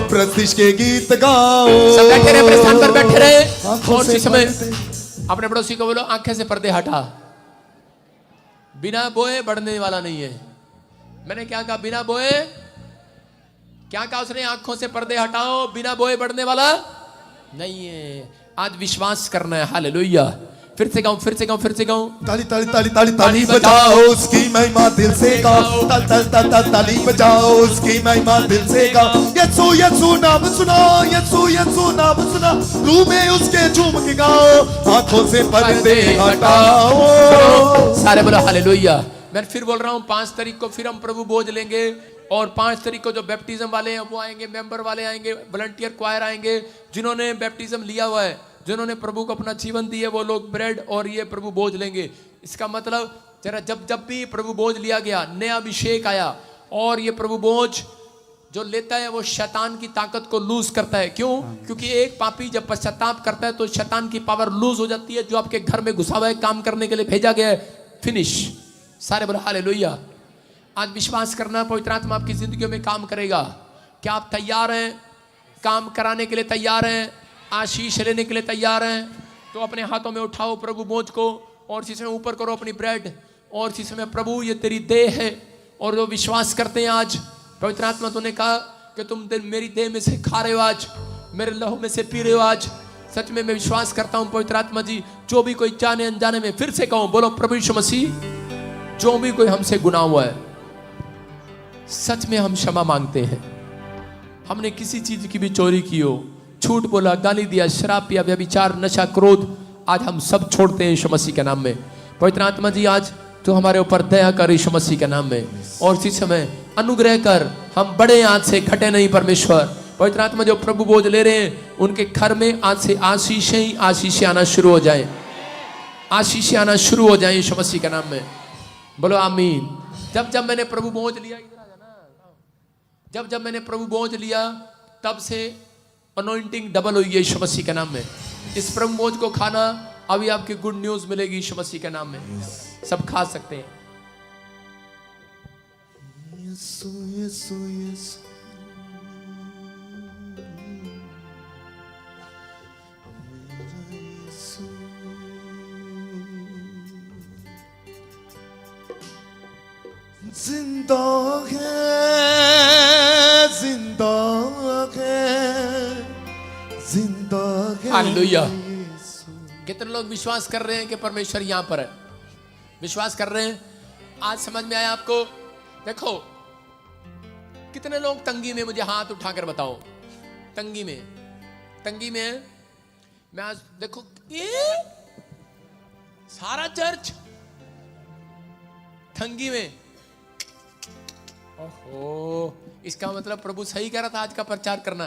प्रतिष्ठ के गीत गाओ। सब बैठे रहे, अपने स्थान पर बैठे रहे। और इसी समय अपने पड़ोसी को बोलो, आंखें से पर्दे हटा। बिना बोए बढ़ने वाला नहीं है। मैंने क्या कहा? बिना बोए। क्या कहा उसने? आंखों से पर्दे हटाओ, बिना बोए बढ़ने वाला नहीं है। आज विश्वास करना है। हालेलुया। फिर से गाऊं, फिर से गाऊं, फिर से गाऊं। ताली ताली ताली ताली ताली बजाओ, उसकी महिमा दिल से गाओ। तल तल तल तल ताली बजाओ, उसकी महिमा दिल से गाओ। यीशु यीशु नाम सुनाओ, यीशु यीशु नाम सुनाओ, रूह में उसके झूम के गाओ, आंखों से पर्दे हटाओ। सारे बोलो हालेलुया। मैं फिर बोल रहा हूँ 5 तारीख को फिर हम प्रभु बोझ लेंगे, और 5 तारीख को जो बैप्टिज्म वाले हैं वो आएंगे, मेंबर वाले आएंगे, वॉलंटियर क्वायर आएंगे, जिन्होंने बैप्टिज्म लिया हुआ है, जिन्होंने प्रभु को अपना जीवन दिया, वो लोग ब्रेड और ये प्रभु बोझ लेंगे। इसका मतलब जरा जब भी प्रभु बोझ लिया गया, नया अभिषेक आया, और ये प्रभु बोझ जो लेता है वो शैतान की ताकत को लूज करता है। क्यों? क्योंकि एक पापी जब पश्चाताप करता है तो शैतान की पावर लूज हो जाती है, जो आपके घर में घुसा हुआ है, काम करने के लिए भेजा गया है, फिनिश। सारे बोलो हालेलुया। आज विश्वास करना, पवित्र आत्मा आपकी जिंदगियों में काम करेगा। क्या आप तैयार हैं? काम कराने के लिए तैयार हैं? आशीष लेने के लिए तैयार हैं? तो अपने हाथों में उठाओ प्रभु बोझ को, और शीशे में ऊपर करो अपनी ब्रेड, और शीशे में प्रभु ये तेरी देह है। और जो विश्वास करते हैं आज, पवित्र आत्मा तूने कहा कि तुम मेरी देह में से खा रहे हो, आज मेरे लहू में से पी रहे हो। आज सच में मैं विश्वास करता हूं पवित्र आत्मा जी, जो भी कोई जाने अनजाने में, फिर से कहूं, बोलो प्रभु यीशु मसीह, जो भी कोई हमसे गुनाह हुआ है, सच में हम क्षमा मांगते हैं। हमने किसी चीज की भी चोरी की हो, झूठ बोला, गाली दिया, शराब पिया, व्यभिचार, नशा, क्रोध, आज हम सब छोड़ते हैं यीशु मसीह के नाम में। पवित्र आत्मा जी आज तो हमारे ऊपर दया कर यीशु मसीह के नाम में, और इसी समय अनुग्रह कर, हम बड़े आज से घटे नहीं परमेश्वर। पवित्र आत्मा जो प्रभु बोझ ले रहे हैं, उनके घर में आज से आशीषें ही आशीषें आना शुरू हो जाए, आशीषें आना शुरू हो जाए यीशु मसीह के नाम में। बोलो आमीन। जब मैंने प्रभु बोझ लिया, जब मैंने प्रभु बोझ लिया, तब से अनॉइंटिंग डबल हुई है यीशु मसीह के नाम में। इस प्रभु बोझ को खाना, अभी आपकी गुड न्यूज मिलेगी यीशु मसीह के नाम में, सब खा सकते हैं। यीशु यीशु यीशु जिंदा है, जिंदा है, जिंदा है। हालेलुया। कितने लोग विश्वास कर रहे हैं कि परमेश्वर यहां पर है? विश्वास कर रहे हैं? आज समझ में आया आपको? देखो कितने लोग तंगी में, मुझे हाथ उठाकर बताओ। तंगी में मैं आज देखो ये सारा चर्च तंगी में। ओहो, इसका मतलब प्रभु सही कह रहा था आज का प्रचार करना।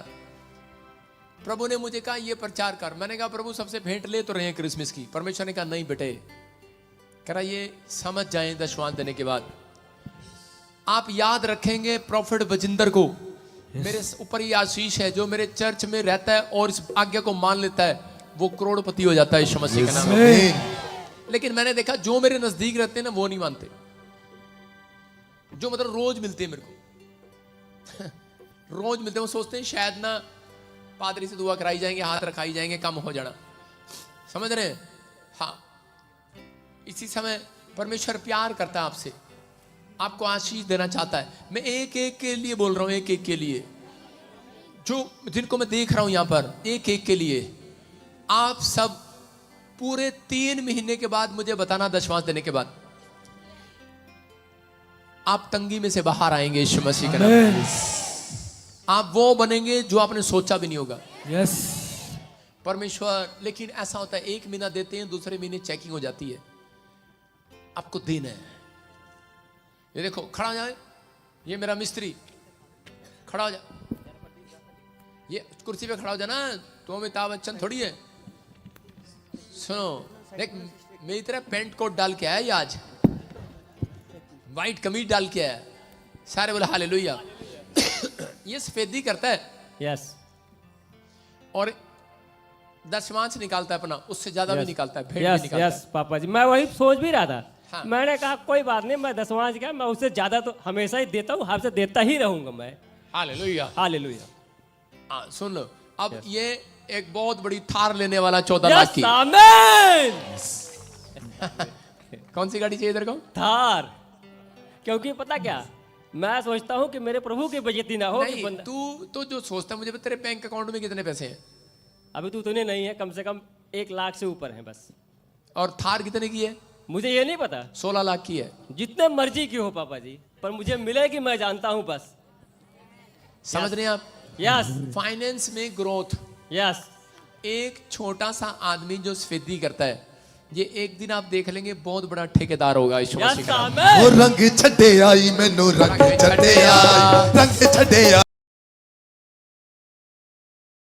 प्रभु ने मुझे कहा ये प्रचार कर। मैंने कहा प्रभु सबसे भेंट ले तो रहे हैं क्रिसमस की। परमेश्वर ने कहा नहीं बेटे, कह रहा ये समझ जाएं दशवांश देने के बाद। आप याद रखेंगे प्रॉफिट बजिंदर को, मेरे ऊपर ये आशीष है, जो मेरे चर्च में रहता है और इस आज्ञा को मान लेता है, वो करोड़पति हो जाता है यीशु मसीह के नाम में। लेकिन मैंने देखा जो मेरे नजदीक रहते हैं ना, वो नहीं मानते। जो मतलब रोज मिलते हैं मेरे को रोज मिलते हैं, वो सोचते हैं शायद ना पादरी से दुआ कराई जाएंगे, हाथ रखाई जाएंगे, कम हो जाना। समझ रहे हैं? हाँ, इसी समय परमेश्वर प्यार करता है आपसे, आपको आशीष देना चाहता है। मैं एक एक के लिए बोल रहा हूं, एक एक के लिए, जो जिनको मैं देख रहा हूं यहां पर, एक एक के लिए। आप सब पूरे 3 महीने के बाद मुझे बताना, दशवांश देने के बाद आप तंगी में से बाहर आएंगे यीशु मसीह के नाम में। आप वो बनेंगे जो आपने सोचा भी नहीं होगा। यस परमेश्वर, लेकिन ऐसा होता है 1 महीना देते हैं, दूसरे महीने चेकिंग हो जाती है। आपको देना है। ये देखो, खड़ा हो जाए, ये मेरा मिस्त्री, खड़ा हो जा, ये कुर्सी पे खड़ा हो जाना। तो अमिताभ बच्चन थोड़ी है। सुनो देख, मेरी तरह पेंट कोट डाल के आया ये, आज व्हाइट कमीज डाल के आया। सारे बोले हालेलुया। ये सफेदी करता है, यस, और दशवांश निकालता है अपना, उससे ज्यादा भी निकालता है, भेंट भी यस निकालता यस पापा जी, मैं वही सोच भी रहा था। हाँ। मैंने कहा कोई बात नहीं, मैं दशवांश क्या, मैं उससे ज्यादा तो हमेशा ही देता हूँ, आपसे देता ही रहूंगा मैं। है। हालेलुया। हालेलुया। हाँ, सुन लो, अब ये एक बहुत बड़ी थार लेने वाला 14 लाख की। आमीन। कौन सी गाड़ी चाहिए इधर को? थार, क्योंकि पता क्या, मैं सोचता हूँ कि मेरे प्रभु की बेइज्जती ना हो। कि नहीं, बंदा, तू तो जो सोचता है, मुझे तेरे बैंक अकाउंट में कितने पैसे हैं? अभी तो उतने नहीं है, कम से कम 1 लाख से ऊपर है बस। और थार कितने की है? मुझे ये नहीं पता, 16 लाख की है। जितने मर्जी की हो पापा जी, पर मुझे मिलेगी, मैं जानता हूँ बस। समझ रहे हैं आप? यस फाइनेंस में ग्रोथ। यस। एक छोटा सा आदमी जो स्फीति करता है, ये एक दिन आप देख लेंगे बहुत बड़ा ठेकेदार होगा यीशु मसीह यस का नाम। आमेन। ओ रंग छड़े आई मैनू रंग छड़े आई, रंग छड़े आई।